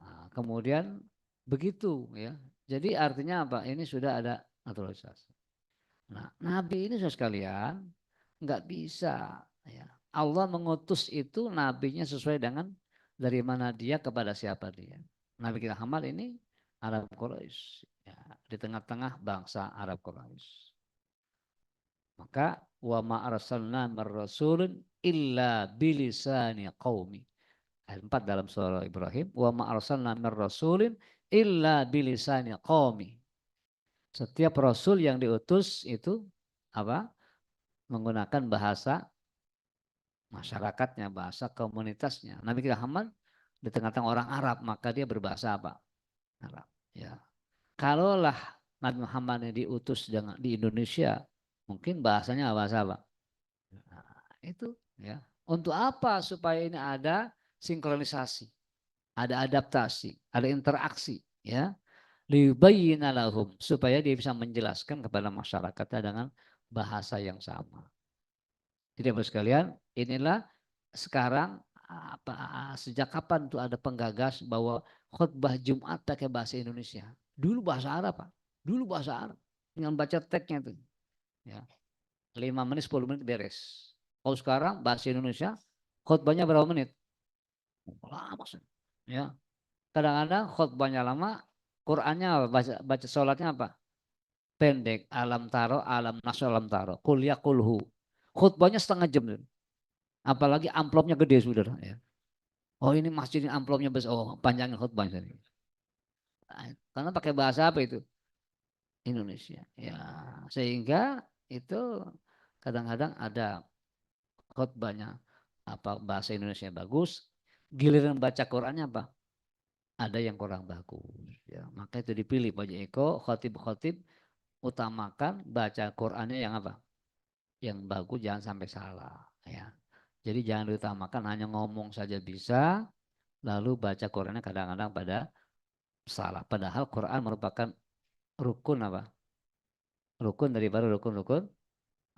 Nah, kemudian begitu ya. Jadi artinya apa? Ini sudah ada naturalisasi. Nah, Nabi ini saudara sekalian nggak bisa ya. Allah mengutus itu nabinya sesuai dengan dari mana dia kepada siapa dia. Nabi kita Muhammad ini Arab Quraisy ya, di tengah-tengah bangsa Arab Quraisy. Maka wa ma arsalna rasulun illa bilisani qaumi. Ayat 4 dalam surah Ibrahim, wa ma arsalna rasulin illa bilisani qaumi. Setiap rasul yang diutus itu apa? Menggunakan bahasa masyarakatnya, bahasa komunitasnya. Nabi kita Muhammad di tengah-tengah orang Arab, maka dia berbahasa apa? Arab. Ya. Kalaulah Nabi Muhammad ini diutus di Indonesia, mungkin bahasanya bahasa apa? Nah, itu ya. Untuk apa? Supaya ini ada sinkronisasi, ada adaptasi, ada interaksi, ya. Liyubayyina lahum, supaya dia bisa menjelaskan kepada masyarakatnya dengan bahasa yang sama. Jadi Bapak sekalian, inilah sekarang sejak kapan tuh ada penggagas bahwa khutbah Jumat pakai bahasa Indonesia. Dulu bahasa Arab, Pak. Dulu bahasa Arab. Dengan baca teksnya itu. Ya. 5 menit, 10 menit beres. Kalau sekarang bahasa Indonesia, khutbahnya berapa menit? Lama. Ya. Kadang-kadang khutbahnya lama, Qur'annya baca sholatnya apa? Pendek. Alam taro, alam nasu, alam taro. Kuliah kulhu. Khutbahnya setengah jam. Apalagi amplopnya gede saudara. Ya. Oh ini masjid ini amplopnya besar. Oh panjangin khutbahnya. Karena pakai bahasa apa itu? Indonesia. Ya, sehingga itu kadang-kadang ada khutbahnya apa bahasa Indonesia bagus, giliran baca Qurannya apa? Ada yang kurang bagus. Ya, maka itu dipilih Pak Eko, khotib-khotib utamakan baca Qurannya yang apa? Yang bagus, jangan sampai salah. Ya. Jadi jangan diutamakan hanya ngomong saja bisa, lalu baca Qurannya kadang-kadang pada salah. Padahal Quran merupakan rukun apa? Rukun daripada rukun-rukun.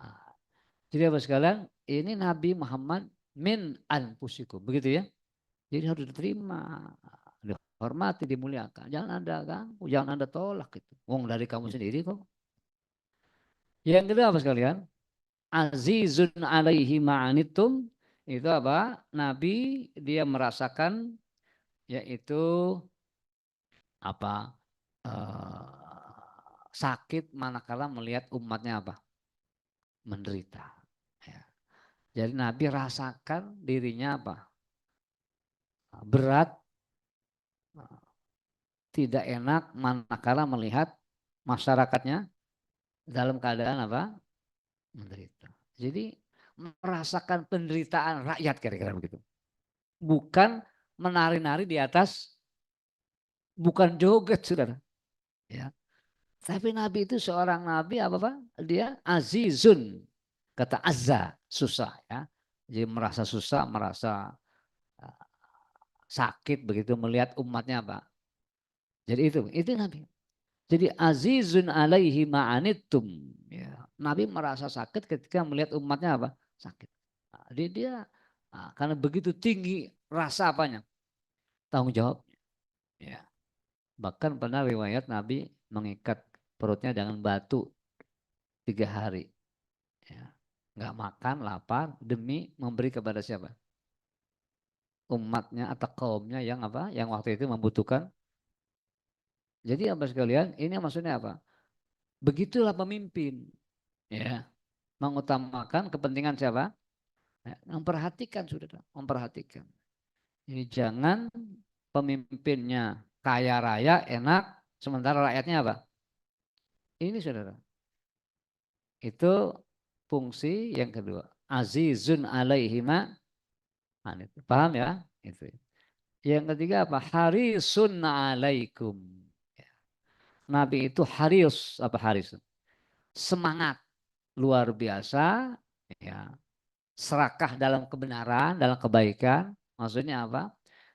Nah, jadi apa sekalian? Ini Nabi Muhammad min anfusikum. Begitu ya. Jadi harus diterima, dihormati, dimuliakan. Jangan ada ganggu, jangan ada tolak gitu. Wong dari kamu sendiri kok. Yang kedua apa sekalian? Azizun alaihi ma'anitum. Itu apa? Nabi dia merasakan yaitu apa? Sakit manakala melihat umatnya apa? Menderita. Ya. Jadi Nabi rasakan dirinya apa? Berat, tidak enak manakala melihat masyarakatnya dalam keadaan apa? Menderita. Jadi merasakan penderitaan rakyat kira-kira begitu. Bukan menari-nari di atas, bukan joget saudara. Ya. Tapi Nabi itu seorang Nabi apa Pak? Dia azizun. Kata azza, susah ya. Jadi merasa susah, merasa sakit begitu melihat umatnya Pak. Jadi itu Nabi. Jadi azizun alaihi ma'anittum. Ya. Nabi merasa sakit ketika melihat umatnya apa? Sakit. Nah, dia karena begitu tinggi rasa apanya? Tanggung jawab. Ya. Bahkan pernah riwayat Nabi mengikat perutnya dengan batu 3 hari. Ya. Nggak makan, lapar demi memberi kepada siapa? Umatnya atau kaumnya yang apa? Yang waktu itu membutuhkan. Jadi apa sekalian? Ini maksudnya apa? Begitulah pemimpin. Ya. Mengutamakan kepentingan siapa? Ya, memperhatikan saudara, memperhatikan. Jadi jangan pemimpinnya kaya raya enak, sementara rakyatnya apa? Ini saudara. Itu fungsi yang kedua. Azizun alaihima. Paham ya? Itu. Yang ketiga apa? Harisun alaikum. Nabi itu haris apa haris? Semangat luar biasa. Ya. Serakah dalam kebenaran, dalam kebaikan. Maksudnya apa?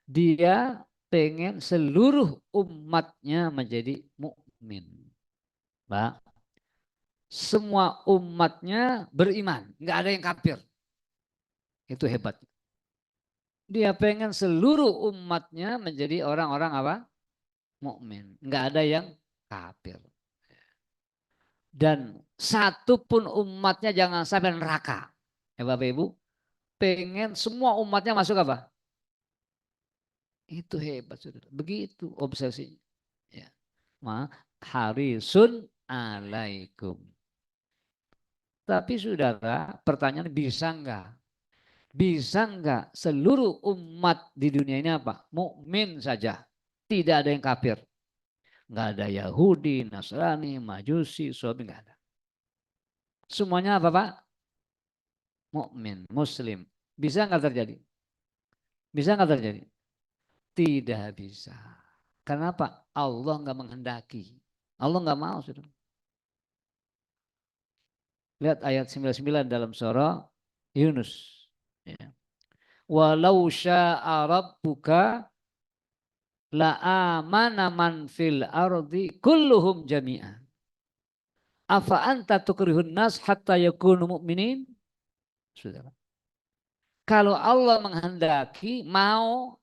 Dia pengen seluruh umatnya menjadi mukmin. Pak, semua umatnya beriman, nggak ada yang kafir. Itu hebat. Dia pengen seluruh umatnya menjadi orang-orang apa? Mukmin. Nggak ada yang kafir. Dan satu pun umatnya jangan sampai neraka. Ya Bapak Ibu, pengen semua umatnya masuk apa? Itu hebat saudara. Begitu obsesi. Ya. Harisun alaikum. Tapi saudara, pertanyaan bisa enggak? Bisa enggak seluruh umat di dunia ini apa? Mukmin saja. Tidak ada yang kafir. Enggak ada Yahudi, Nasrani, Majusi, Sobi, enggak ada. Semuanya apa Pak? Mukmin, Muslim. Bisa enggak terjadi? Bisa enggak terjadi? Tidak bisa. Kenapa? Allah enggak menghendaki. Allah enggak mau saudara. Lihat ayat 99 dalam surah Yunus. Ya. Walau sya'a rabbuka la amana man fil ardi kulluhum jami'an. Afa anta tukrihun nas hatta yakunu mu'minin? Saudara. Kalau Allah menghendaki mau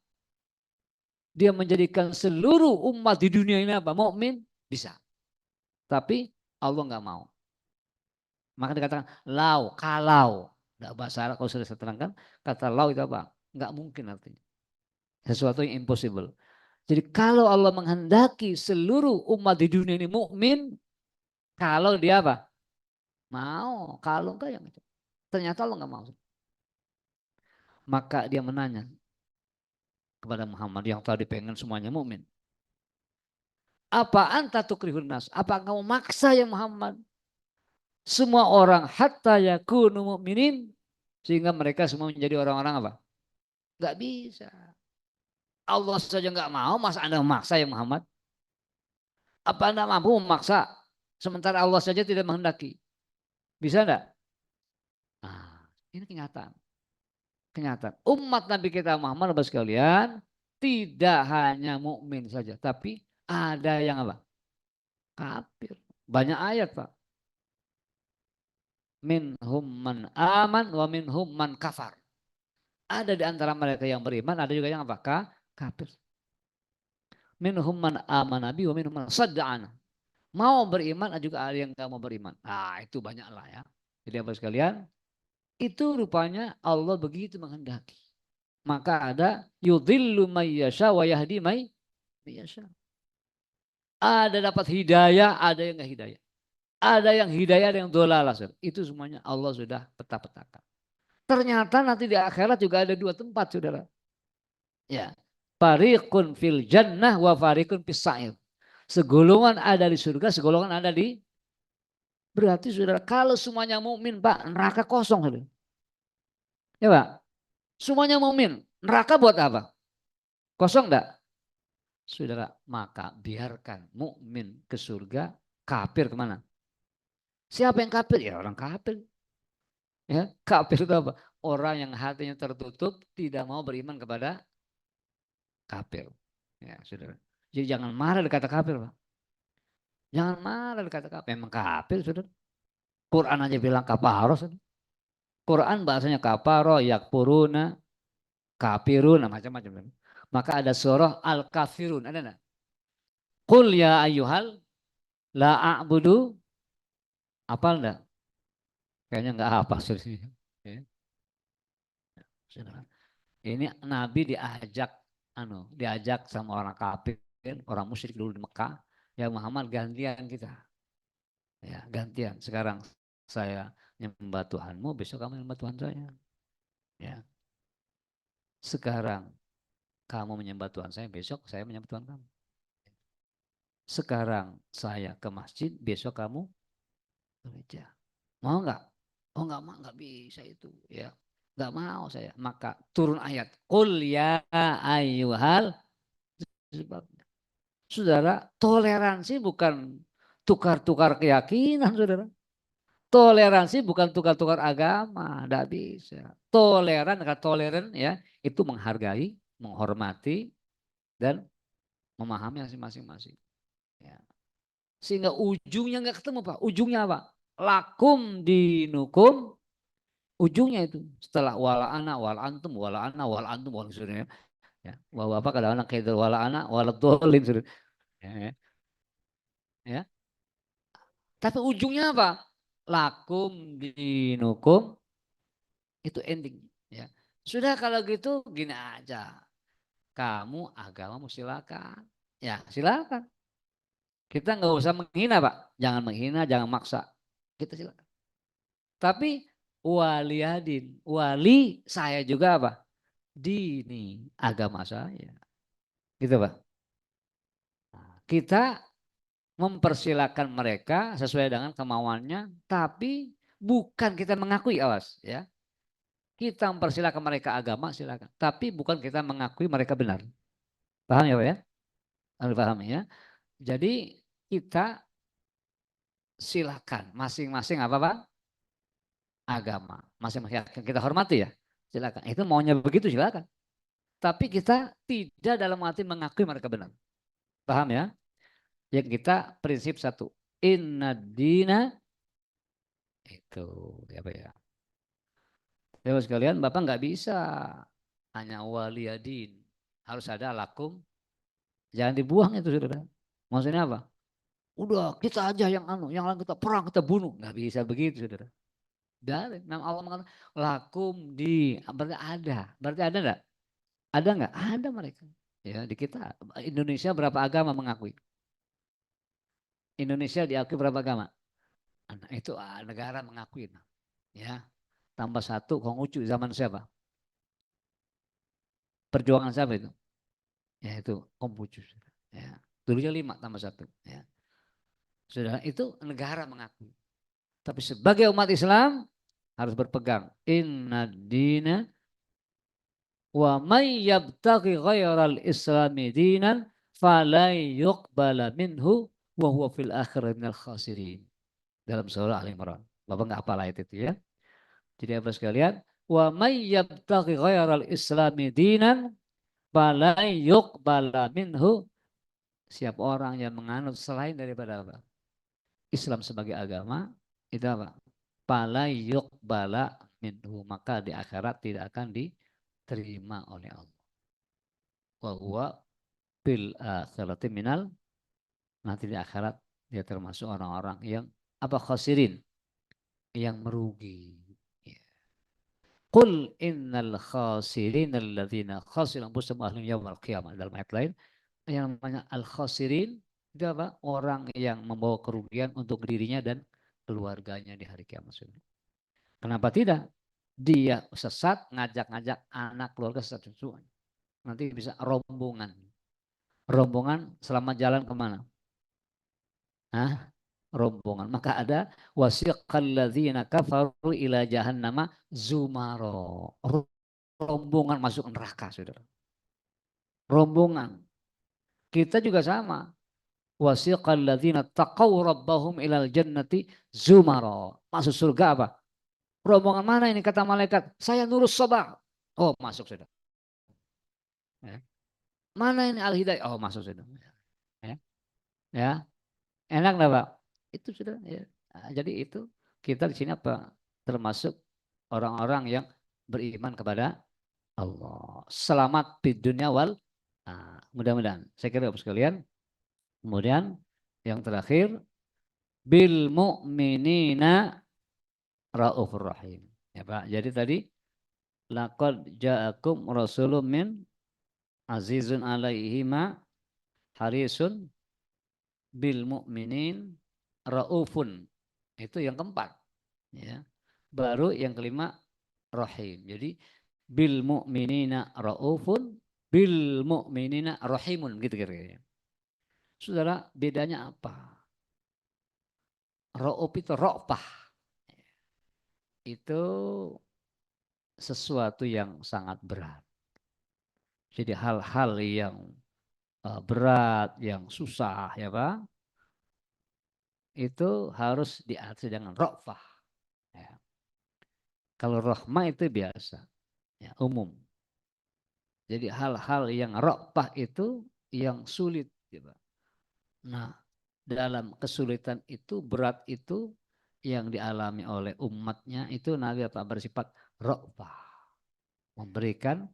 dia menjadikan seluruh umat di dunia ini apa? Mukmin, bisa. Tapi Allah nggak mau. Maka dikatakan lau, kalau. Nggak bahasa Arab kalau sudah saya terangkan, kata lau itu apa? Nggak mungkin artinya. Sesuatu yang impossible. Jadi kalau Allah menghendaki seluruh umat di dunia ini mukmin, kalau dia apa? Mau. Kalau enggak yang itu. Ternyata Allah nggak mau. Maka dia menanya kepada Muhammad yang tadi pengen semuanya mukmin. Apa anta tukrihun nas? Apa kamu maksa ya Muhammad? Semua orang hatta yakunu mu'minin sehingga mereka semua menjadi orang-orang apa? Gak bisa. Allah saja nggak mau, masa Anda memaksa ya Muhammad? Apa Anda mampu memaksa? Sementara Allah saja tidak menghendaki. Bisa enggak? Nah, ini kenyataan. Kenyataan. Umat Nabi kita Muhammad Bapak sekalian tidak hanya mukmin saja, tapi ada yang apa? Kafir. Banyak ayat, Pak. Minhum man aman wa minhum man kafar. Ada di antara mereka yang beriman, ada juga yang apa? Kafir. Minhum man aman nabi wa minhum man sadda'ana. Mau beriman juga ada yang gak mau beriman. Nah itu banyaklah ya. Jadi apa sekalian, itu rupanya Allah begitu menghendaki. Maka ada yudhillu mayyasha wa yahdi mayyasha. Ada dapat hidayah, ada yang gak hidayah. Ada yang hidayah, ada yang dolalah. Itu semuanya Allah sudah peta-petakan. Ternyata nanti di akhirat juga ada dua tempat saudara. Ya. Fariqun fil jannah wa fariqun fis sa'ir. Segolongan ada di surga, segolongan ada di. Berarti saudara kalau semuanya mukmin Pak, neraka kosong saudara. Ya Pak. Semuanya mukmin, neraka buat apa? Kosong enggak? Saudara, maka biarkan mukmin ke surga, kafir kemana? Siapa yang kafir? Ya orang kafir. Ya, kafir itu apa? Orang yang hatinya tertutup tidak mau beriman kepada kafir. Ya, saudara. Jadi jangan marah dikata kafir, Pak. Jangan marah dikata kafir. Memang kafir, saudara. Quran aja bilang kafaro, saudara. Quran bahasanya kafaro, yakfuruna, kafirun, macam-macam. Maka ada surah Al-Kafirun, ada enggak? Qul ya ayyuhal la a'budu, apa enggak? Kayaknya enggak apa saudara. Ya. Ini Nabi diajak sama orang kafir, orang musyrik dulu di Mekah. Ya Muhammad gantian kita. Ya, gantian. Sekarang saya menyembah Tuhanmu, besok kamu menyembah Tuhan saya. Ya. Sekarang kamu menyembah Tuhan saya, besok saya menyembah Tuhan kamu. Sekarang saya ke masjid, besok kamu ke gereja. Mau nggak? Oh nggak mau, nggak bisa itu. Ya, nggak mau saya. Maka turun ayat. Qul ya ayyuhal. Saudara, toleransi bukan tukar-tukar keyakinan, saudara. Toleransi bukan tukar-tukar agama, tidak bisa. Toleran ya, itu menghargai, menghormati, dan memahami masing-masing. Ya. Sehingga ujungnya nggak ketemu Pak. Ujungnya apa? Lakum dinukum. Ujungnya itu setelah wala ana wala antum wala ana wala antum wala sudah ya. Bahwa apa kadang-kadang kayak wala ana wala dolin sudah. Ya, ya. Tapi ujungnya apa? Lakum dinukum itu ending ya. Sudah kalau gitu gini aja. Kamu agamamu silakan. Ya, silakan. Kita nggak usah menghina, Pak. Jangan menghina, jangan maksa. Kita silakan. Tapi waliyadin, wali saya juga apa? Dini, agama saya. Gitu, Pak. Nah, kita mempersilahkan mereka sesuai dengan kemauannya, tapi bukan kita mengakui, awas ya. Kita mempersilahkan mereka agama, silakan. Tapi bukan kita mengakui mereka benar. Paham ya, Pak ya? Harus paham ya. Jadi kita silakan masing-masing apa Pak? Agama. Masing-masing kita hormati ya. Silakan. Itu maunya begitu silakan. Tapi kita tidak dalam arti mengakui mereka benar. Paham ya? Yang kita prinsip satu. Inna dina itu apa ya? Bapak sekalian, Bapak nggak bisa hanya waliyadin. Harus ada lakum. Jangan dibuang itu saudara. Maksudnya apa? Udah kita aja yang yang lain kita perang, kita bunuh. Nggak bisa begitu saudara. Dari nama Allah mengatakan lakum berarti ada enggak? Ada enggak? Ada mereka. Ya di kita Indonesia berapa agama mengakui? Indonesia diakui berapa agama? Nah, itu negara mengakui. Ya tambah satu Konghucu zaman siapa? Perjuangan siapa itu? Ya itu Konghucu. Ya dulunya 5 tambah satu. Ya sudah itu negara mengakui. Tapi sebagai umat Islam harus berpegang inna dina wa may yabtaghi ghairal islami dinan falai yuqbala minhu wa huwa fil akhirati minal khasirin. Dalam surah Al-Imran. Bapak enggak hafal ayat itu ya. Jadi apa sekalian? Wa may yabtaghi ghairal islami dinan falai yuqbala minhu. Siapa orang yang menganut selain daripada apa? Islam sebagai agama itu apa? Falai yuqbala minhu. Maka di akhirat tidak akan diterima oleh Allah. Wa huwa fil akhirati minal, nanti di akhirat dia termasuk orang-orang yang apa khasirin, yang merugi. Qul innal khasirin alladzina khasiru anfusahum ahlihim yaumal qiyamah. Dalam ayat lain yang namanya al khasirin itu apa? Orang yang membawa kerugian untuk dirinya dan keluarganya di hari kiamat. Kenapa tidak? Dia sesat ngajak-ngajak anak keluarga sesat. Nanti bisa rombongan. Rombongan selama jalan kemana? Hah? Rombongan. Maka ada wasiqal ladzina kafaru ila jahannama zumaro. Rombongan masuk neraka, Saudara. Rombongan. Kita juga sama. Wasiqal ladzina taqaw rabbahum ilal jannati zumaro. Masuk surga apa? Rombongan mana ini kata malaikat? Saya nurus sobar. Oh, masuk Saudara. Ya. Mana ini al-hidayah? Oh, masuk Saudara. Ya. Ya. Enak enggak, Pak? Itu sudah ya. Nah, jadi itu kita di sini apa? Termasuk orang-orang yang beriman kepada Allah. Selamat di dunia wal. Nah, mudah-mudahan. Saya kira Bapak sekalian. Kemudian yang terakhir bil mu'minina raufur rahim. Ya, Pak. Jadi tadi laqad ja'akum rasulun min azizun alaihi ma harisun bil mu'minin raufun. Itu yang keempat. Ya. Baru yang kelima rahim. Jadi bil mu'minina raufun bil mu'minina rahimun gitu kira-kira. Saudara, bedanya apa? Rauf itu ra'fah. Itu sesuatu yang sangat berat. Jadi hal-hal yang berat, yang susah ya Pak, itu harus diatasi dengan ra'fah. Ya. Kalau rahmah itu biasa, ya, umum. Jadi hal-hal yang ra'fah itu yang sulit. Ya Pak. Nah, dalam kesulitan itu, berat itu yang dialami oleh umatnya itu Nabi apa bersifat ra'fah, memberikan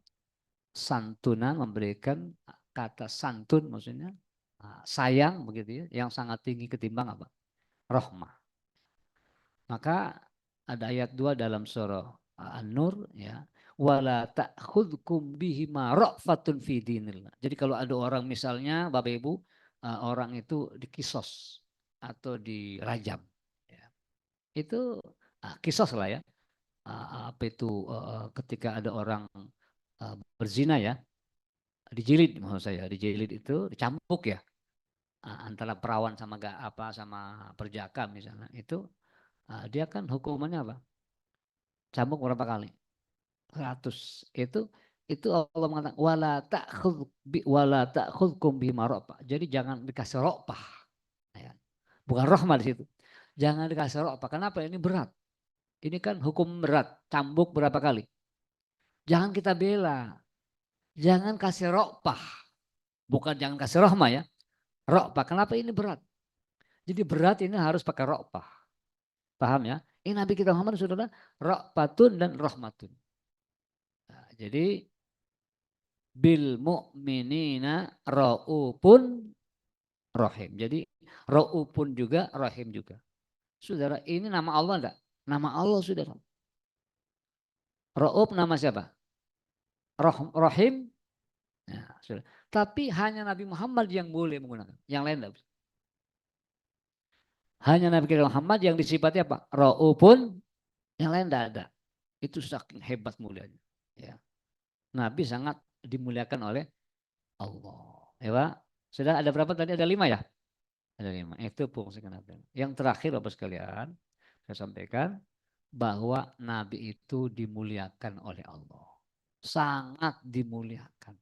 santunan, memberikan kata santun maksudnya sayang begitu ya, yang sangat tinggi ketimbang apa? Rahmah. Maka ada ayat 2 dalam surah An-Nur ya, wala ta'khudhukum bihima ra'fatun fi dinillah. Jadi kalau ada orang misalnya Bapak Ibu orang itu dikisos atau dirajam ya. Itu kisos lah ya. Apa itu ketika ada orang berzina ya, dijilid maksud saya, dijilid itu dicambuk ya. Antara perawan sama apa sama perjaka misalnya itu dia kan hukumannya apa? Cambuk berapa kali? 100. Itu Allah mengatakan wala ta'khudhukum bima ra'fah. Jadi jangan dikasih ra'fah. Ya. Bukan rahmah di situ. Jangan dikasih ra'fah. Kenapa? Ini berat. Ini kan hukum berat. Cambuk berapa kali? Jangan kita bela. Jangan kasih ra'fah. Bukan jangan kasih rahmah ya. Ra'fah. Kenapa ini berat? Jadi berat ini harus pakai ra'fah. Paham ya? Ini Nabi kita Muhammad saudara ra'fatun dan rahmatun. Nah, jadi bil mu'minina ra'upun rahim. Jadi ra'upun juga rahim juga. Saudara, ini nama Allah enggak? Nama Allah saudara. Ra'ub nama siapa? Rahim. Nah, saudara. Tapi hanya Nabi Muhammad yang boleh menggunakan. Yang lain enggak bisa. Hanya Nabi kita Muhammad yang disifati apa? Ra'upun, yang lain enggak ada. Itu saking hebat mulianya. Ya. Nabi sangat dimuliakan oleh Allah. Ya Pak? Sudah ada berapa tadi? Ada 5 ya? Ada 5. Itu fungsi Nabi. Yang terakhir Bapak sekalian, saya sampaikan bahwa Nabi itu dimuliakan oleh Allah. Sangat dimuliakan.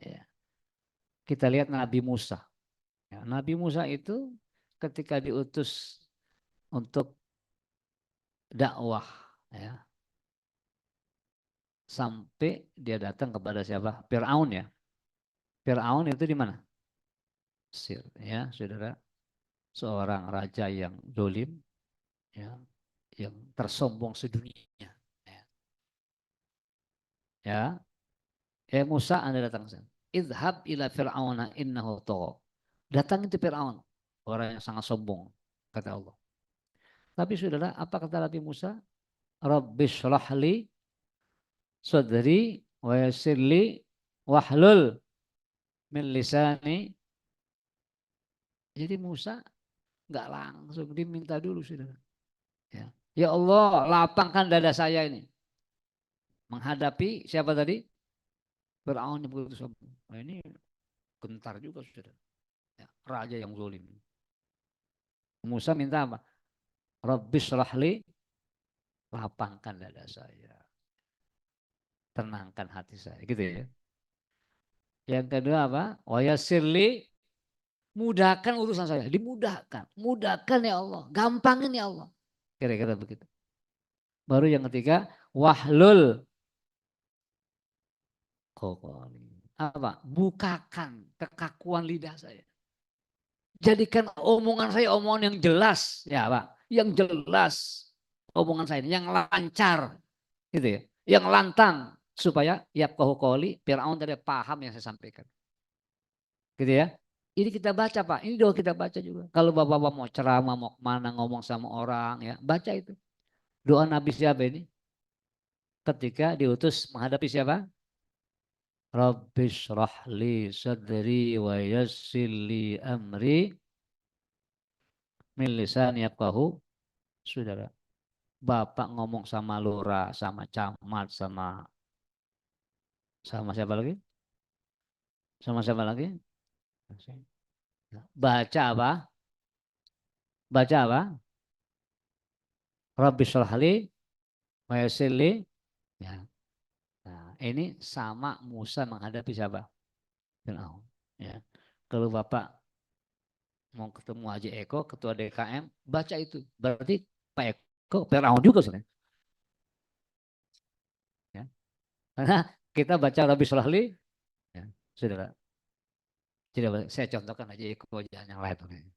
Ya. Kita lihat Nabi Musa. Ya, Nabi Musa itu ketika diutus untuk dakwah, ya, sampai dia datang kepada siapa? Fir'aun ya. Fir'aun itu di mana? Mesir, ya saudara. Seorang raja yang dolim, ya, yang tersombong sedunia. Ya, Musa Anda datang ke sana. Idhab ila fir'auna innahu tagha. Datang itu Fir'aun, orang yang sangat sombong, kata Allah. Tapi saudara, apa kata Nabi Musa? Rabbi shrah li sadri wa yassir li wahlul min lisani. Jadi Musa nggak langsung diminta dulu saudara. Ya Allah, lapangkan dada saya ini. Menghadapi siapa tadi? Fir'aun yang begitu sombong. Nah, ini gentar juga saudara. Ya, raja yang zalim. Musa minta apa? Rabbi shrah li, lapangkan dada saya. Tenangkan hati saya. Gitu ya. Yang kedua apa? Wa yassir li, mudahkan urusan saya. Dimudahkan. Mudahkan ya Allah. Gampangin ya Allah. Kira-kira begitu. Baru yang ketiga, wahlul. Apa? Bukakan kekakuan lidah saya. Jadikan omongan saya omongan yang jelas, ya Pak. Yang jelas omongan saya ini, yang lancar, gitu ya. Yang lantang supaya yafqahu qouli, Firaun tadi paham yang saya sampaikan. Gitu ya. Ini kita baca Pak, ini doa kita baca juga. Kalau Bapak-bapak mau ceramah, mau kemana ngomong sama orang, ya baca itu. Doa Nabi siapa ini? Ketika diutus menghadapi siapa? Rabbi shrah li sadri wa yassir li amri min lisani yafqahu. Saudara, Bapak ngomong sama lurah, sama camat, sama siapa lagi? Sama siapa lagi? Baca apa? Baca apa? Rabbi shrah li wa yassir li. Ya. Nah, ini sama Musa menghadapi siapa? Firaun. Ya. Kalau Bapak mau ketemu Haji Eko, ketua DKM, baca itu. Berarti Pak Eko Firaun juga sebenarnya. Ya. Karena kita baca Rabbi shrah li, ya, saudara. Tidak, saya contohkan aja Eko, jangan yang lain.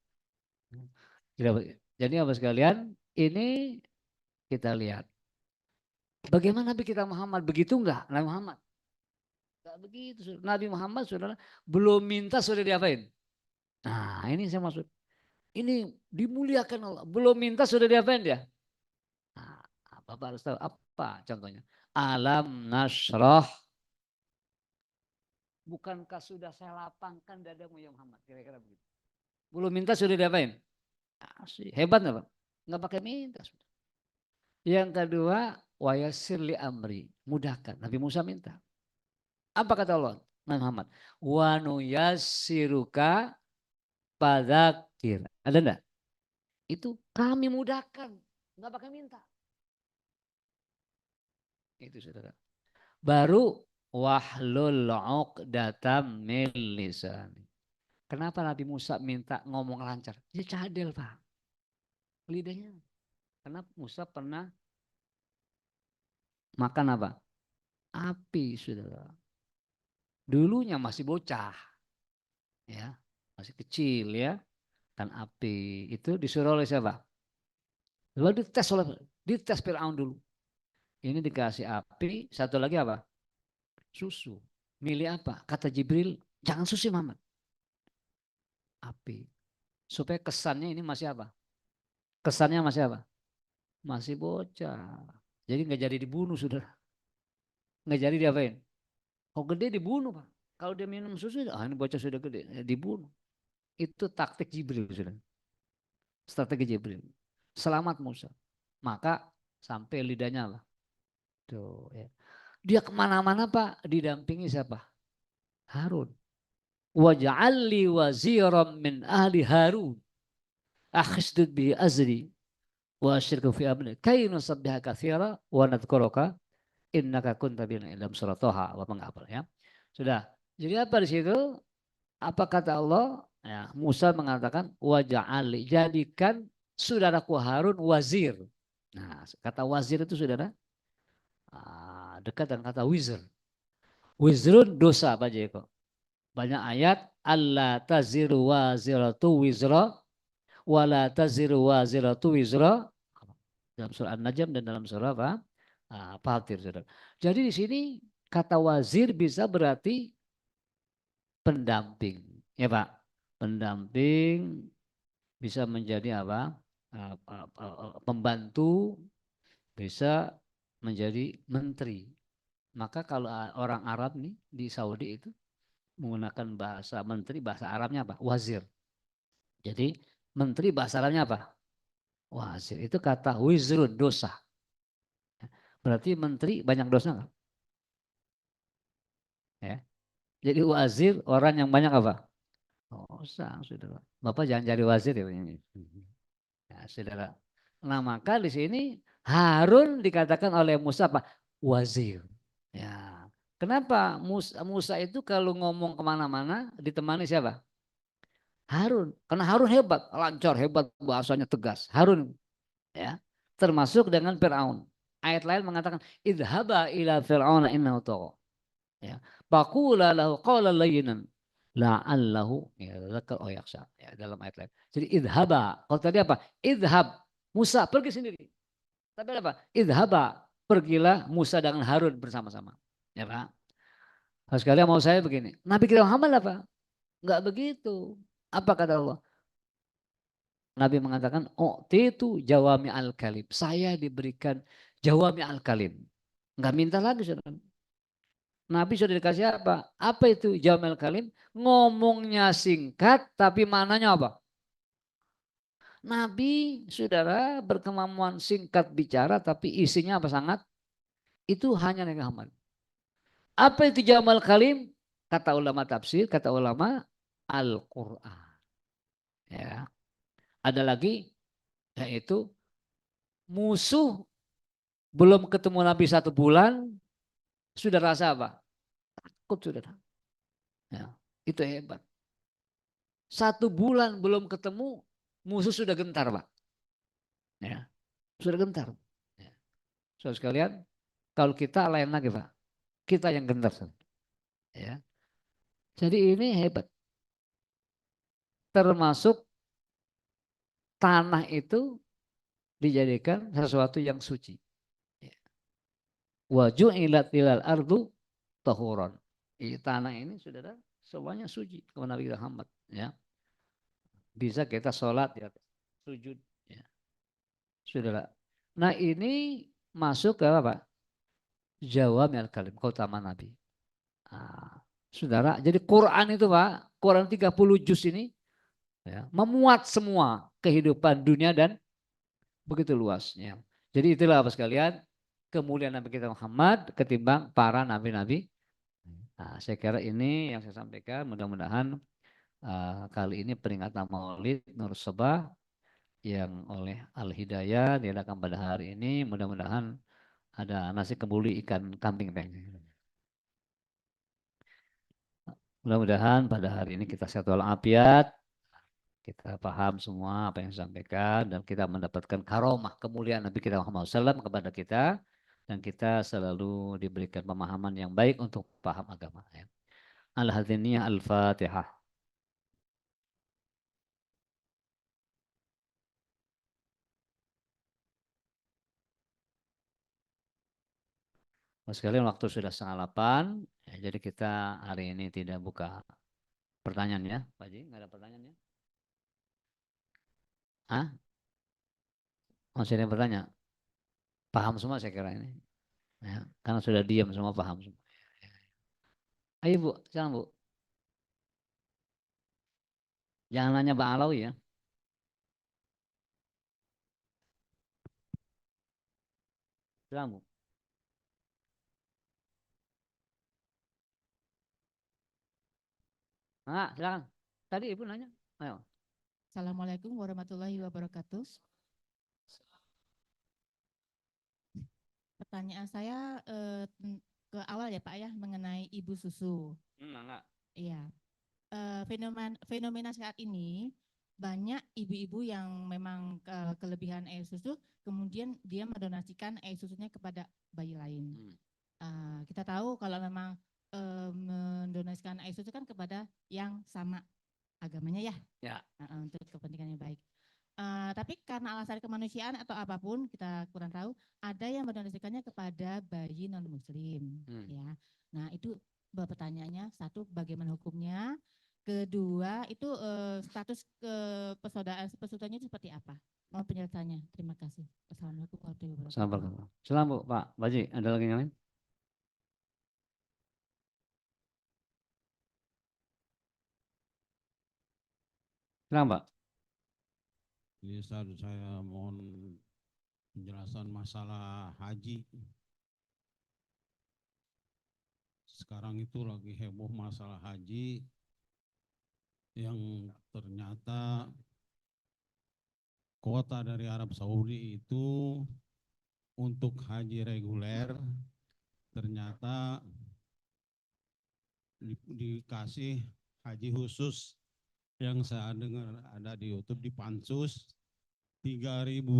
Jadi apa sekalian, ini kita lihat. Bagaimana Nabi kita Muhammad? Begitu enggak Nabi Muhammad? Enggak begitu. Nabi Muhammad saudara belum minta sudah diapain? Nah ini saya maksud. Ini dimuliakan Allah. Belum minta sudah diapain dia? Nah, Bapak harus tahu apa contohnya. Alam nasroh. Bukankah sudah saya lapangkan dadamu ya Muhammad? Kira-kira begitu. Belum minta sudah diapain? Hebat nggak Pak? Nggak pakai minta. Yang kedua, wayasir li amri. Mudahkan. Nabi Musa minta. Apa kata Allah? Nabi Muhammad. Wa nuyassiruka fadzakir. Ada enggak? Itu kami mudahkan. Nggak pakai minta. Itu saudara. Baru wahlul 'uqdatam min lisani. Kenapa Nabi Musa minta ngomong lancar? Dia cadel Pak. Lidahnya. Karena Musa pernah makan apa? Api saudara. Dulunya masih bocah. Ya, masih kecil ya. Kan api itu disuruh oleh siapa? Lalu dites Fir'aun dulu. Ini dikasih api, satu lagi apa? Susu. Milih apa? Kata Jibril, jangan susu Muhammad. Api. Supaya kesannya ini masih apa? Kesannya masih apa? Masih bocah. Jadi nggak jadi dibunuh sudah. Nggak jadi diapain? Kalau gede dibunuh Pak. Kalau dia minum susu, ini bocah sudah gede, dibunuh. Itu taktik Jibril sudah. Strategi Jibril. Selamat Musa. Maka sampai lidahnya lah. Tuh, ya. Dia kemana-mana Pak, didampingi siapa? Harun. Waj'alli waziran min ahli Harun. Akhisdud bi azri wa asyirku fi amri. Kay nusabbiha katsira wa nadhkuruka innaka kunta bina dalam surat Thaha wa menghafal ya. Sudah. Jadi apa di situ? Apa kata Allah? Ya, Musa mengatakan waj'alli, jadikan saudaraku Harun wazir. Nah, kata wazir itu saudara dekat dengan kata wizr. Wizrun dosa Pak Jeko. Banyak ayat Allah taziru waziratu wizra wala taziru waziratu wizra dalam surah An-Najm dan dalam surah apa? Fatir saudara. Jadi di sini kata wazir bisa berarti pendamping, ya Pak. Pendamping bisa menjadi apa? Pembantu, bisa menjadi menteri. Maka kalau orang Arab nih di Saudi itu menggunakan bahasa menteri, bahasa Arabnya apa? Wazir. Jadi menteri bahasa Arabnya apa? Wazir. Itu kata wizrun, dosa. Berarti menteri banyak dosa nggak? Ya. Jadi wazir orang yang banyak apa? Dosa, saudara. Bapak jangan jadi wazir ya ini. Ya, saudara. Nah maka di sini Harun dikatakan oleh Musa apa? Wazir. Ya. Kenapa Musa itu kalau ngomong kemana-mana ditemani siapa? Harun. Karena Harun hebat, lancar, hebat, bahasanya tegas. Harun ya. Termasuk dengan Firaun. Ayat lain mengatakan idhaba ila fir'auna innahu tagha. Ya. Faqula lahu qawlan layyinan la'allahu yadzakkar aw yakhsha. Ya, dalam ayat lain. Jadi idhaba. Kalau tadi apa? Idhab. Musa pergi sendiri. Tapi apa? Idhaba. Pergilah Musa dengan Harun bersama-sama. Ya Pak. Nah, sekalian mau saya begini. Nabi kita Muhammad apa? Enggak begitu. Apa kata Allah? Nabi mengatakan, oh itu jawami al-kalim. Saya diberikan jawami al-kalim. Enggak minta lagi saudara. Nabi sudah dikasih apa? Apa itu jawami al-kalim? Ngomongnya singkat tapi mananya apa? Nabi saudara berkemampuan singkat bicara tapi isinya apa sangat? Itu hanya Nabi Muhammad. Apa itu jawami al-kalim? Kata ulama tafsir, kata ulama Al-Quran. Ya. Ada lagi yaitu musuh belum ketemu Nabi 1 bulan sudah rasa apa? Takut sudah. Ya, itu hebat. 1 bulan belum ketemu musuh sudah gentar Pak. Ya, sudah gentar. Ya. Saudara sekalian, kalau kita lain lagi Pak, kita yang gentar. Ya. Jadi ini hebat. Termasuk tanah itu dijadikan sesuatu yang suci. Wa ju'ilat ilal ardu tahuran. Tanah ini saudara semuanya suci kepada Nabi Muhammad, ya. Bisa kita sholat ya, sujud, ya. Saudara. Nah ini masuk ke apa? Jawami'ul kalim, keutamaan Nabi. Nah, saudara, jadi Quran itu Pak, Quran 30 juz ini ya, memuat semua kehidupan dunia dan begitu luasnya. Jadi itulah Bapak sekalian, kemuliaan Nabi kita Muhammad ketimbang para nabi-nabi. Nah, saya kira ini yang saya sampaikan. Mudah-mudahan kali ini peringatan Maulid Nur Sobah yang oleh Al Hidayah diadakan pada hari ini, mudah-mudahan ada nasi kembuli ikan kambing teh. Mudah-mudahan pada hari ini kita sehat walafiat, kita paham semua apa yang disampaikan dan kita mendapatkan karomah kemuliaan Nabi kita Muhammad SAW kepada kita, dan kita selalu diberikan pemahaman yang baik untuk paham agama. Al-Hadiniyah Al-Fatihah. Sekalian waktu sudah 7:30, ya, jadi kita hari ini tidak buka pertanyaan ya, Pak Haji, nggak ada pertanyaan ya? Hah? Masih ada yang bertanya? Paham semua saya kira ini, ya, karena sudah diam semua, paham semua. Ayo Bu, silakan Bu. Jangan nanya Pak Alawi ya. Silakan Bu. Silakan. Tadi Ibu nanya. Ayo. Assalamualaikum warahmatullahi wabarakatuh. Pertanyaan saya ke awal ya Pak ya, mengenai ibu susu. Enggak. Iya. Fenomena saat ini banyak ibu-ibu yang memang kelebihan air susu, kemudian dia mendonasikan air susunya kepada bayi lain. Kita tahu kalau memang mendonasikan air susu kan kepada yang sama agamanya ya. Ya. Untuk kepentingan yang baik. Tapi karena alasan kemanusiaan atau apapun kita kurang tahu, ada yang mendonasikannya kepada bayi non muslim, ya. Nah itu pertanyaannya, satu, bagaimana hukumnya? Kedua, itu status persaudaranya itu seperti apa? Mohon penjelasannya. Terima kasih. Assalamualaikum warahmatullahi wabarakatuh. Silakan Bu, Pak Baji, ada lagi yang lain? Silakan Pak. Jadi saya mohon penjelasan masalah haji. Sekarang itu lagi heboh masalah haji yang ternyata kuota dari Arab Saudi itu untuk haji reguler ternyata dikasih haji khusus yang saya dengar ada di YouTube di Pansus 3.500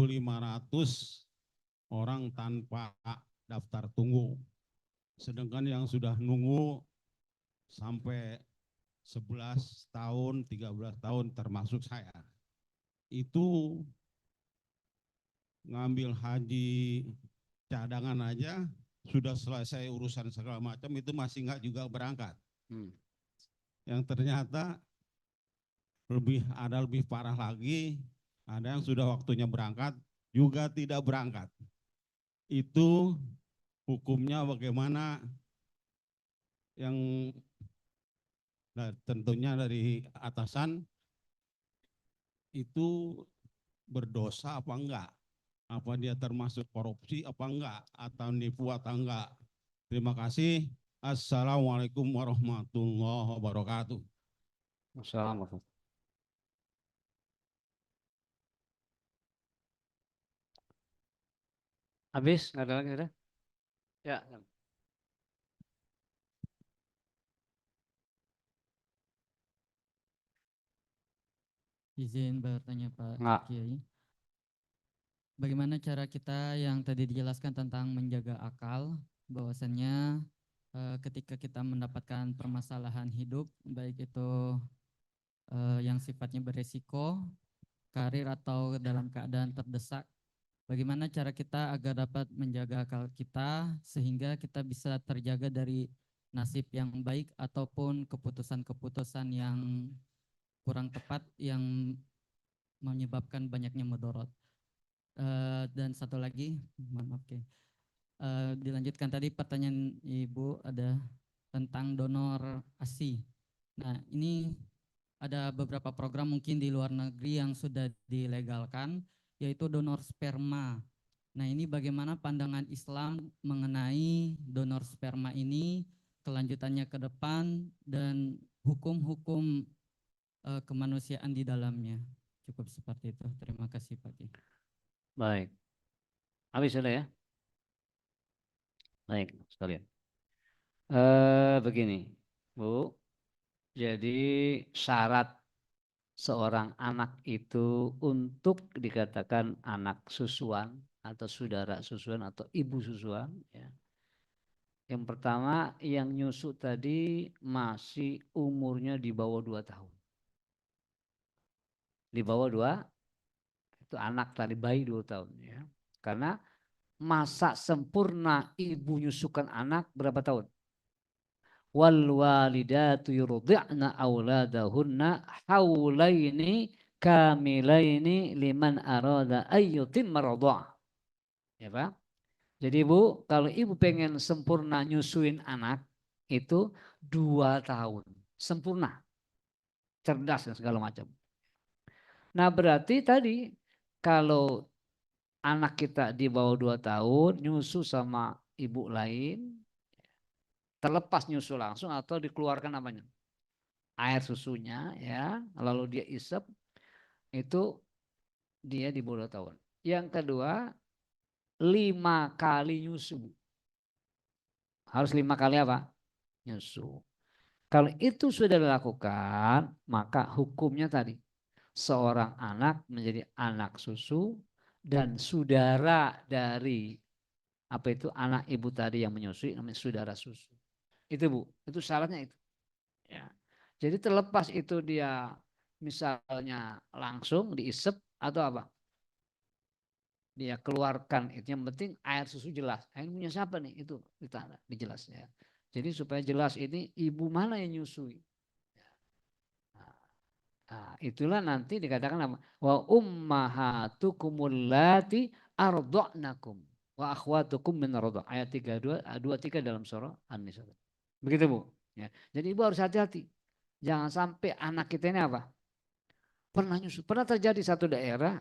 orang tanpa daftar tunggu. Sedangkan yang sudah nunggu sampai 11 tahun, 13 tahun termasuk saya. Itu ngambil haji cadangan aja sudah selesai urusan segala macam itu masih nggak juga berangkat. Yang ternyata lebih parah lagi, ada yang sudah waktunya berangkat juga tidak berangkat. Itu hukumnya bagaimana? Yang tentunya dari atasan itu berdosa apa enggak? Apa dia termasuk korupsi apa enggak? Atau nipu atau enggak? Terima kasih. Assalamualaikum warahmatullahi wabarakatuh. Assalamualaikum. Habis? Nggak ada lagi sudah? Ya. Izin bertanya Pak Nggak. Kiai. Bagaimana cara kita yang tadi dijelaskan tentang menjaga akal, bahwasannya ketika kita mendapatkan permasalahan hidup, baik itu yang sifatnya beresiko, karir atau dalam keadaan terdesak. Bagaimana cara kita agar dapat menjaga akal kita sehingga kita bisa terjaga dari nasib yang baik ataupun keputusan-keputusan yang kurang tepat yang menyebabkan banyaknya mudarat. Dan satu lagi, mohon maaf, dilanjutkan tadi pertanyaan Ibu ada tentang donor ASI. Nah, ini ada beberapa program mungkin di luar negeri yang sudah dilegalkan, yaitu donor sperma. Nah, ini bagaimana pandangan Islam mengenai donor sperma ini, kelanjutannya ke depan, dan hukum-hukum kemanusiaan di dalamnya. Cukup seperti itu. Terima kasih Pak Ki. Baik. Habis sudah ya? Baik, sekalian. Begini, Bu. Jadi syarat seorang anak itu untuk dikatakan anak susuan atau saudara susuan atau ibu susuan, ya. Yang pertama yang nyusu tadi masih umurnya di bawah 2 tahun. Di bawah 2 itu anak tadi, bayi 2 tahun, ya. Karena masa sempurna ibu nyusukan anak berapa tahun? Wal walidatu yurdi'na auladahunna haulaini kamilaini liman arada ayyutimma radha'ah. Ya Pak. Jadi Bu, kalau ibu pengen sempurna nyusuin anak itu 2 tahun. Sempurna. Cerdas dan segala macam. Nah, berarti tadi kalau anak kita di bawah 2 tahun nyusu sama ibu lain, terlepas nyusu langsung atau dikeluarkan namanya air susunya, ya, lalu dia isep, itu dia di bawah 2 tahun. Yang kedua, 5 kali nyusu. Harus 5 kali apa? Nyusu. Kalau itu sudah dilakukan, maka hukumnya tadi seorang anak menjadi anak susu dan saudara dari apa itu anak ibu tadi yang menyusui namanya saudara susu. Itu Bu, itu syaratnya itu. Ya. Jadi terlepas itu dia misalnya langsung diisep atau apa, dia keluarkan, itu yang penting air susu jelas. Air punya siapa nih? Itu ditanda, dijelas ya. Jadi supaya jelas ini ibu mana yang nyusui. Nah, itulah nanti dikatakan apa? Wa ummahatukumul lati arda'nakum wa akhwatukum min radha'. Ayat 23 dalam surah An-Nisa. Begitu Bu. Ya. Jadi ibu harus hati-hati. Jangan sampai anak kita ini apa? Pernah nyusu. Pernah terjadi satu daerah,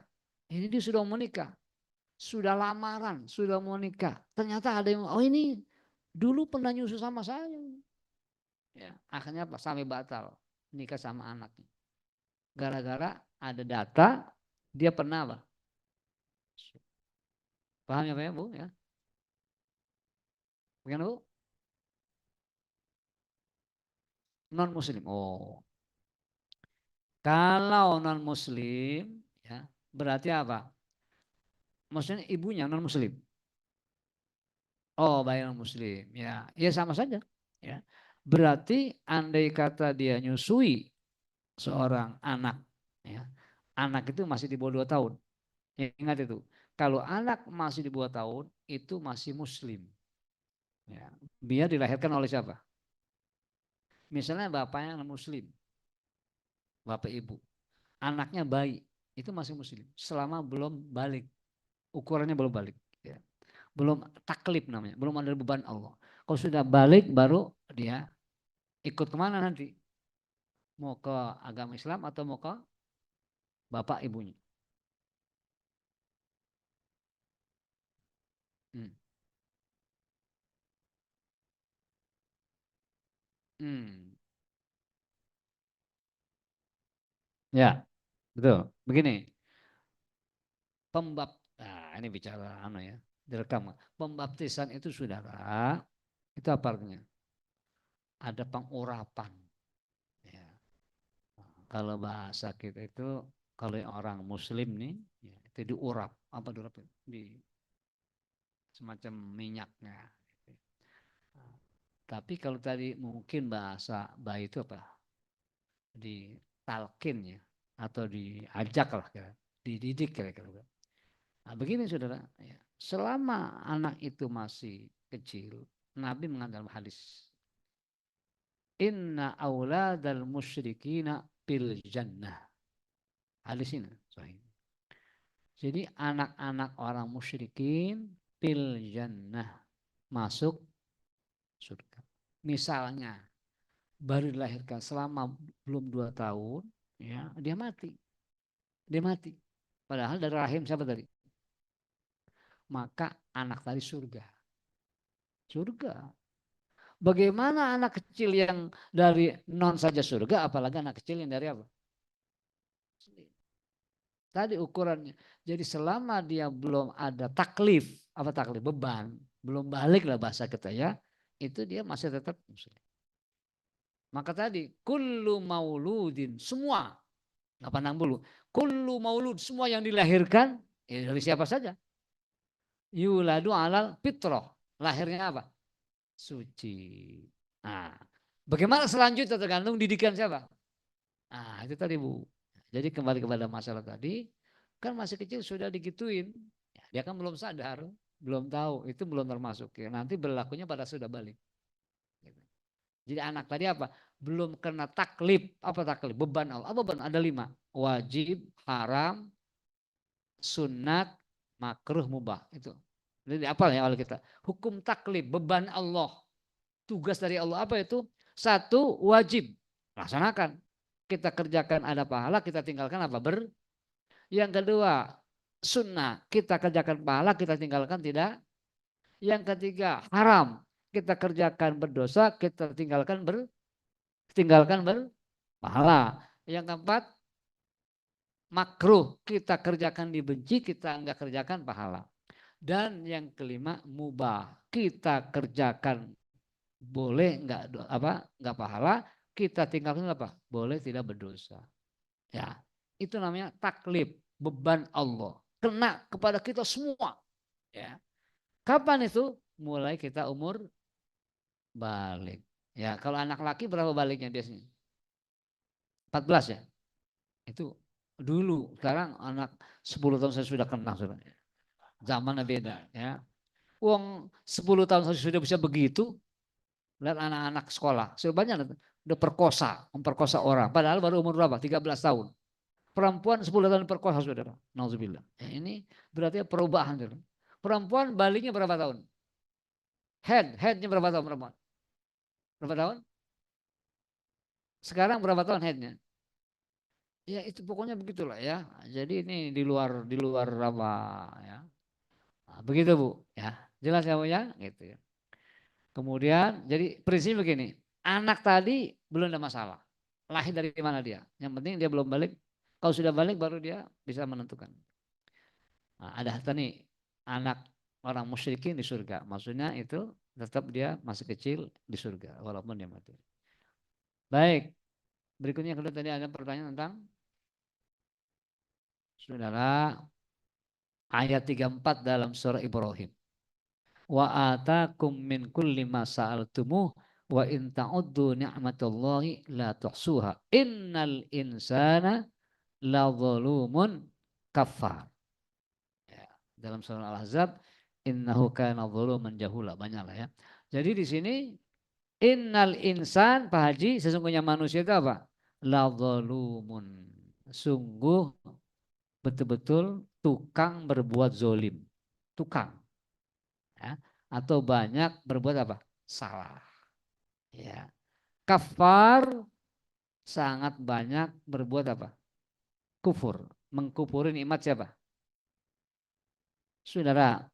ini dia sudah mau nikah. Sudah lamaran, sudah mau nikah. Ternyata ada yang, oh ini dulu pernah nyusu sama saya. Ya, akhirnya apa? Sampai batal nikah sama anaknya. Gara-gara ada data dia pernah apa? Paham ya Pak ya Bu ya? Bagaimana Bu? Non muslim. Oh. Kalau non muslim ya, berarti apa? Maksudnya ibunya non muslim. Oh, bayi non muslim. Ya, ya sama saja ya. Berarti andai kata dia nyusui seorang anak ya. Anak itu masih di bawah 2 tahun. Ya, ingat itu. Kalau anak masih di bawah tahun itu masih muslim. Ya. Dia dilahirkan oleh siapa? Misalnya bapaknya non muslim. Bapak ibu. Anaknya bayi, itu masih muslim selama belum balik. Ukurannya belum balik ya. Belum taklif namanya, belum ada beban Allah. Kalau sudah balik baru dia ikut kemana nanti? Mau ke agama Islam atau mau ke bapak ibunya? Hmm. Hmm. Ya, betul. Begini, nah ini bicara ya, direkam. Pembaptisan itu saudara, itu apa artinya? Ada pengurapan. Ya. Kalau bahasa kita itu, kalau orang muslim nih, ya, itu diurap. Apa diurap? Di semacam minyaknya. Nah, tapi kalau tadi mungkin bahasa bayi itu apa? Ditalkin ya, atau diajak lah. dididik kira-kira. Nah, begini saudara, ya. Selama anak itu masih kecil, Nabi mengatakan hadis, Inna auladal musyrikina fil jannah. Hadis ini sahih. Jadi anak-anak orang musyrikin fil jannah, masuk surga. Misalnya baru dilahirkan selama belum 2 tahun, ya dia mati. Dia mati. Padahal dari rahim siapa tadi? Maka anak tadi surga. Surga. Bagaimana anak kecil yang dari non saja surga, apalagi anak kecil yang dari apa? Tadi ukurannya. Jadi selama dia belum ada taklif, apa taklif? Beban, belum balik lah bahasa kita ya, itu dia masih tetap muslim. Maka tadi, kullu mauludin, semua, nggak pandang bulu, kullu maulud, semua yang dilahirkan, ya dari siapa saja. Yuladu alal fitrah, lahirnya apa? Suci. Nah, bagaimana selanjutnya tergantung didikan siapa? Nah, itu tadi Bu. Jadi kembali kepada masalah tadi, kan masih kecil sudah digituin, dia kan belum sadar, belum tahu, itu belum termasuk. Ya, nanti berlakunya pada sudah balik. Jadi anak tadi apa? Belum kena taklif. Apa taklif? Beban Allah. Apa beban? Ada 5. Wajib, haram, sunat, makruh, mubah. Itu. Jadi apa ya oleh kita? Hukum taklif, beban Allah. Tugas dari Allah apa itu? 1, wajib. Laksanakan. Kita kerjakan ada pahala, kita tinggalkan apa? Yang kedua, sunnah. Kita kerjakan pahala, kita tinggalkan tidak. Yang ketiga, haram. Kita kerjakan berdosa, kita tinggalkan berpahala. Yang keempat, makruh. Kita kerjakan dibenci, kita enggak kerjakan pahala. Dan yang kelima, mubah. Kita kerjakan boleh enggak pahala, kita tinggalkan apa? Boleh tidak berdosa. Ya, itu namanya taklif, beban Allah. Kena kepada kita semua. Ya. Kapan itu? Mulai kita umur balik. Ya, kalau anak laki berapa baliknya biasanya? 14 ya. Itu dulu. Sekarang anak 10 tahun saya sudah kenal. Zamannya beda ya. Uang 10 tahun saya sudah bisa begitu. Lihat anak-anak sekolah. Sebanyak udah memperkosa orang. Padahal baru umur berapa? 13 tahun. Perempuan 10 tahun perkosa saudara. Nauzubillah. Ya, ini berarti perubahan. Saudara. Perempuan baliknya berapa tahun? Headnya berapa tahun perempuan? Berapa tahun? Sekarang berapa tahun headnya? Ya itu pokoknya begitulah ya. Jadi ini di luar apa ya. Nah, begitu Bu ya. Jelas ya Bu ya? Gitu ya. Kemudian jadi prinsip begini. Anak tadi belum ada masalah. Lahir dari mana dia? Yang penting dia belum balik. Kalau sudah balik baru dia bisa menentukan. Nah, ada nih anak orang musyrikin di surga. Maksudnya itu tetap dia masih kecil di surga walaupun dia mati. Baik. Berikutnya kedua tadi ada pertanyaan tentang saudara ayat 34 dalam surah Ibrahim. Wa atakum min kulli ma sa'altumuh wa in ta'uddu ni'matallahi la tuhsuha. Innal insana la zalumun kafar. Ya, dalam surah Al-Ahzab innahu kana zaluman jahula, banyaklah ya. Jadi di sini innal insan Pak Haji sesungguhnya manusia itu apa? La zalumun. Sungguh betul-betul tukang berbuat zolim. Tukang. Ya. Atau banyak berbuat apa? Salah. Ya. Kafar sangat banyak berbuat apa? Kufur. Mengkufuri nikmat siapa? Saudara.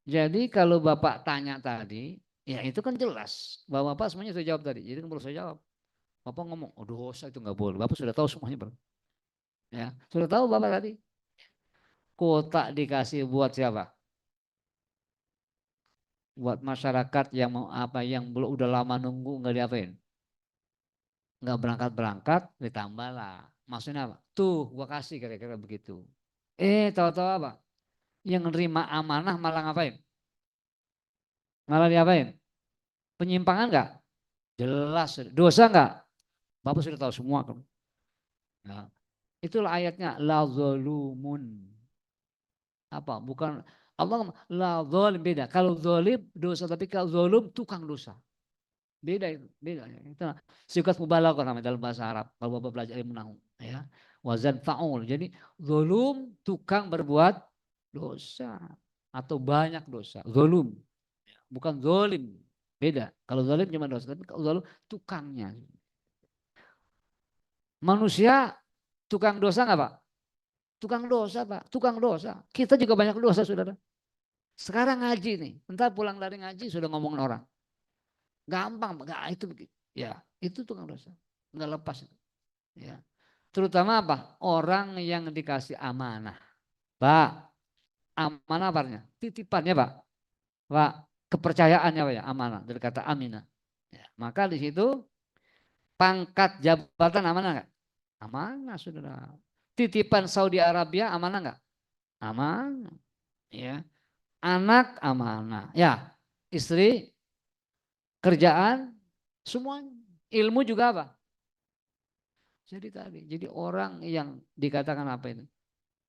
Jadi kalau Bapak tanya tadi, ya itu kan jelas. Bahwa Bapak semuanya sudah jawab tadi. Jadi kan perlu saya jawab. Bapak ngomong, oh dosa itu nggak boleh. Bapak sudah tahu semuanya bro. Ya, sudah tahu Bapak tadi. Kota dikasih buat siapa? Buat masyarakat yang mau apa yang belum udah lama nunggu nggak diapain? Nggak berangkat ditambah lah. Maksudnya apa? Tuh gua kasih kira-kira begitu. Tahu-tahu apa? Yang nerima amanah malah ngapain? Malah diapain? Penyimpangan nggak? Jelas. Dosa nggak? Bapak sudah tahu semua. Nah, Itulah ayatnya la zalumun. Apa? Bukan Allah la zalim, beda. Kalau zalim dosa, tapi kalau zalum tukang dosa. Beda itu, beda. Itu sigat mubalaghah namanya dalam bahasa Arab. Kalau Bapak belajar ilmu nahwu, ya. Wazan fa'ul. Jadi zalum tukang berbuat dosa atau banyak dosa. Zalum, bukan zalim. Beda. Kalau zalim cuma dosa, tapi kalau zalum tukangnya. Manusia tukang dosa nggak Pak? Tukang dosa Pak, tukang dosa. Kita juga banyak dosa saudara. Sekarang ngaji nih, entar pulang dari ngaji sudah ngomongin orang. Gampang, enggak itu begitu. Ya, itu tukang dosa. Enggak lepas itu. Ya. Terutama apa? Orang yang dikasih amanah. Pak, amanah apanya? Titipannya Pak. Pak, kepercayaannya Pak ya, amanah. Dari kata aminah. Ya, maka di situ pangkat jabatan amanah enggak? Amanah saudara. Titipan Saudi Arabia amanah enggak? Amanah. Ya. Anak amanah. Ya, istri, kerjaan, semuanya. Ilmu juga apa? Jadi orang yang dikatakan apa itu?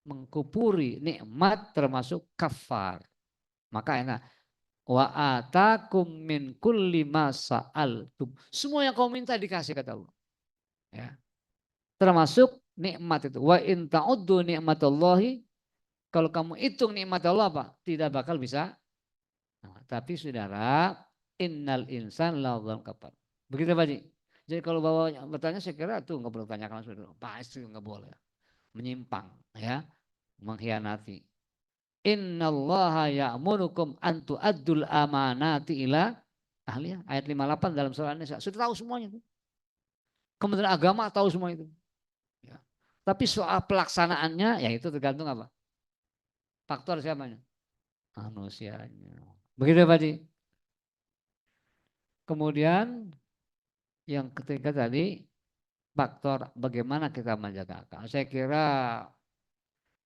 Mengkupuri nikmat termasuk kafar. Maka enak. Wa atakum min kulli ma sa'altum. Semua yang kau minta dikasih kata Allah. Ya. Termasuk nikmat itu. Wa in ta'uddu nikmatallahi. Kalau kamu hitung nikmat Allah apa? Tidak bakal bisa. Nah, tapi saudara, innal insan ladzal kafar. Begitu Pak Ji. Jadi kalau bawa bertanya saya kira tuh nggak perlu tanyakan saudara. Pasti nggak boleh. Menyimpang ya, mengkhianati. Innallaha ya'murukum an tu'addul amanati ila ahliya. Ayat 58 dalam surah An-Nisa. Sudah tahu semuanya itu. Kementerian Agama tahu semua itu. Ya. Tapi soal pelaksanaannya ya itu tergantung apa? Faktor siapanya? Manusianya. Begitu Pak Ji. Kemudian yang ketiga tadi faktor bagaimana kita menjaga akal. Saya kira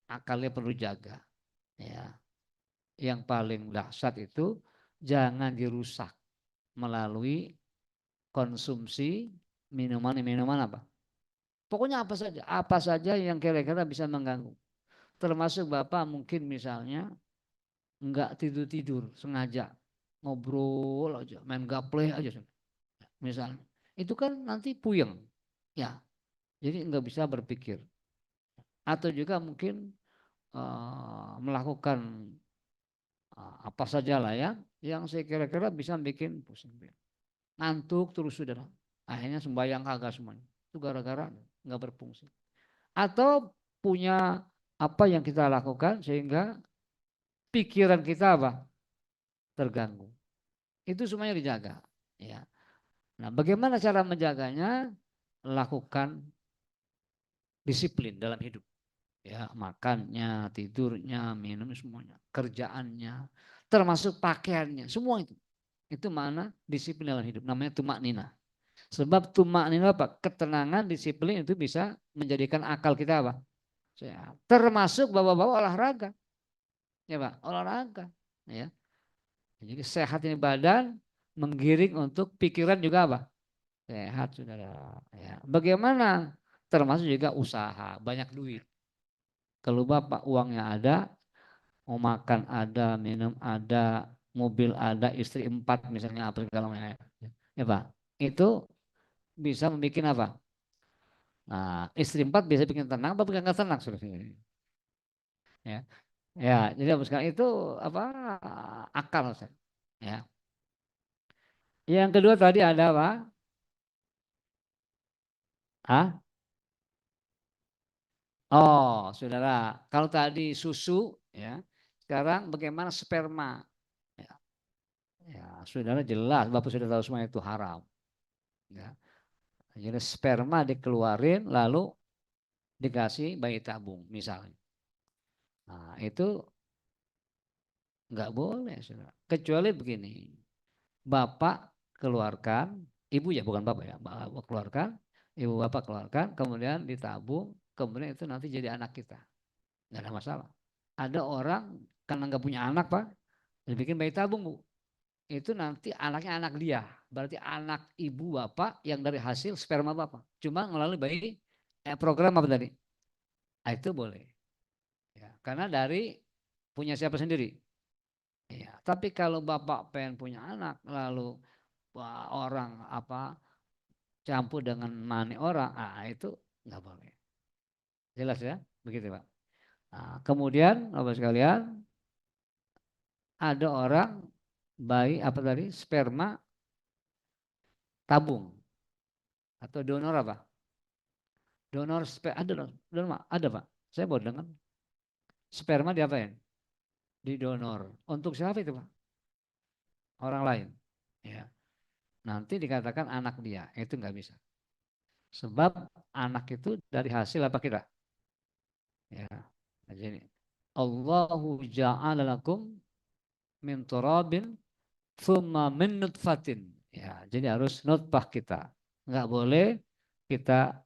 akalnya perlu jaga. Ya. Yang paling dahsyat itu jangan dirusak melalui konsumsi minuman apa? Pokoknya apa saja yang kira-kira bisa mengganggu. Termasuk Bapak mungkin misalnya enggak tidur sengaja ngobrol aja, main gaple aja misalnya. Itu kan nanti puyeng. Ya. Jadi enggak bisa berpikir. Atau juga mungkin melakukan apa saja lah ya yang saya kira-kira bisa bikin pusing. Ngantuk terus saudara. Akhirnya sembahyang kagak semuanya. Itu gara-gara nggak berfungsi. Atau punya apa yang kita lakukan sehingga pikiran kita apa? Terganggu. Itu semuanya dijaga. Ya. Nah, bagaimana cara menjaganya? Lakukan disiplin dalam hidup. Ya, makannya, tidurnya, minum semuanya, kerjaannya, termasuk pakaiannya, semua itu. Itu mana disiplin dalam hidup, namanya tumak nina. Sebab tumak nina apa? Ketenangan, disiplin itu bisa menjadikan akal kita apa? Sehat. Termasuk bawa-bawa olahraga. Ya Pak, olahraga. Ya. Jadi sehat ini badan, menggiring untuk pikiran juga apa? Sehat saudara. Ya. Bagaimana? Termasuk juga usaha, banyak duit. Kalau Bapak uangnya ada, mau makan ada, minum ada, mobil ada, istri 4 misalnya apa segala macam. Ya Pak, itu bisa membuat apa? Nah, istri 4 bisa bikin tenang, apa bikin nggak tenang sebenarnya. Ya, ya, jadi sekarang itu apa akal, ya. Yang kedua tadi ada apa? Ah, oh, saudara, kalau tadi susu, ya, sekarang bagaimana sperma? Ya, ya, saudara jelas, Bapak sudah tahu semua itu haram. Ya. Jadi sperma dikeluarin lalu dikasih bayi tabung misalnya. Nah, itu nggak boleh, saudara. Kecuali begini, bapak keluarkan, ibu ya bukan bapak ya, bapak keluarkan, ibu bapak keluarkan, kemudian ditabung, kemudian itu nanti jadi anak kita, nggak ada masalah. Ada orang karena nggak punya anak Pak, dibikin bayi tabung Bu. Itu nanti anaknya anak dia, berarti anak ibu bapak yang dari hasil sperma bapak, cuma melalui bayi program apa tadi? itu boleh. Ya, karena dari punya siapa sendiri. Ya, tapi kalau bapak pengen punya anak lalu wah, orang apa campur dengan mani orang, itu nggak boleh. Jelas ya, begitu Pak. Nah, kemudian Bapak sekalian ada orang bayi apa tadi sperma tabung atau donor apa? Donor sperma ada Pak. Saya baru dengar sperma diapain? Didonor. Untuk siapa itu Pak? Orang lain. Ya. Nanti dikatakan anak dia, itu nggak bisa. Sebab anak itu dari hasil apa kita? Ya. Jadi Allahu ja'ala lakum min turabin thumma min nutfatin. Ya, jadi harus nutfah kita. Nggak boleh kita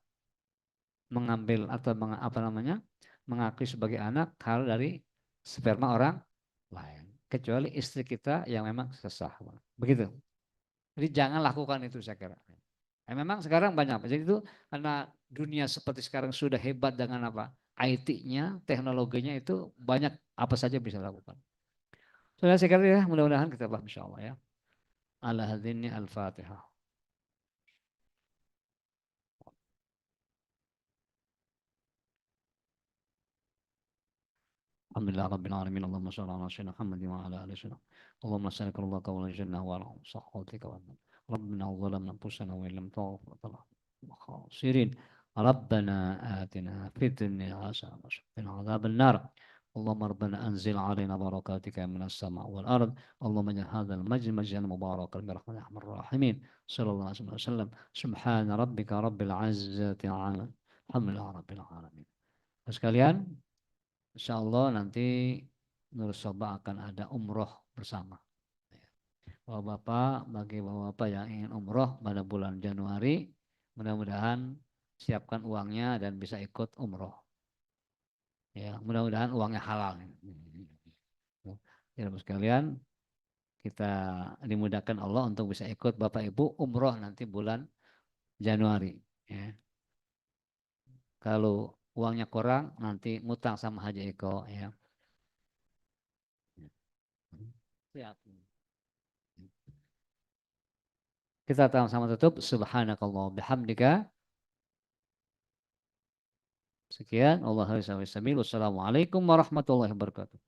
mengambil atau apa namanya mengakui sebagai anak hal dari sperma orang lain. Kecuali istri kita yang memang sesah. Begitu. Jadi jangan lakukan itu saya kira. Memang sekarang banyak. Jadi itu karena dunia seperti sekarang sudah hebat dengan apa? IT-nya, teknologinya itu banyak apa saja bisa lakukan. Sudah saya kira ya, mudah-mudahan kita paham insyaallah ya. Ala hadzini al-Fatihah. Alhamdulillah rabbil alamin. Allahumma shalli ala sayyidina Muhammad wa ala alihi wasallam. Allahumma salli ala qawla jannah wa ala sahhatika wa rabbana zalamna anfusana wa illam taghfir lana khasirin. ربنا آتنا في الدنيا حسنة وقنا عذاب النار اللهم ربنا أنزل علينا بركاتك من السماء والأرض اللهم اجعل هذا المجلس مجلسا مباركا برحمتك يا أرحم الراحمين صلى الله عليه وسلم سبحان ربك رب العزة عما الحمد لله رب العالمين. Sekalian, insya Allah nanti Nur Soba akan ada umroh bersama. Bapak-bapak, bagi bapak-bapak yang ingin umroh pada bulan Januari, mudah-mudahan siapkan uangnya dan bisa ikut umroh. Ya, mudah-mudahan uangnya halal. Ya, sekalian, kita dimudahkan Allah untuk bisa ikut Bapak Ibu umroh nanti bulan Januari. Ya. Kalau uangnya kurang, nanti ngutang sama Haji Eko. Ya. Siap. Kita sama-sama tutup. Subhanakallah bihamdika. Sekian. Wassalamualaikum warahmatullahi wabarakatuh.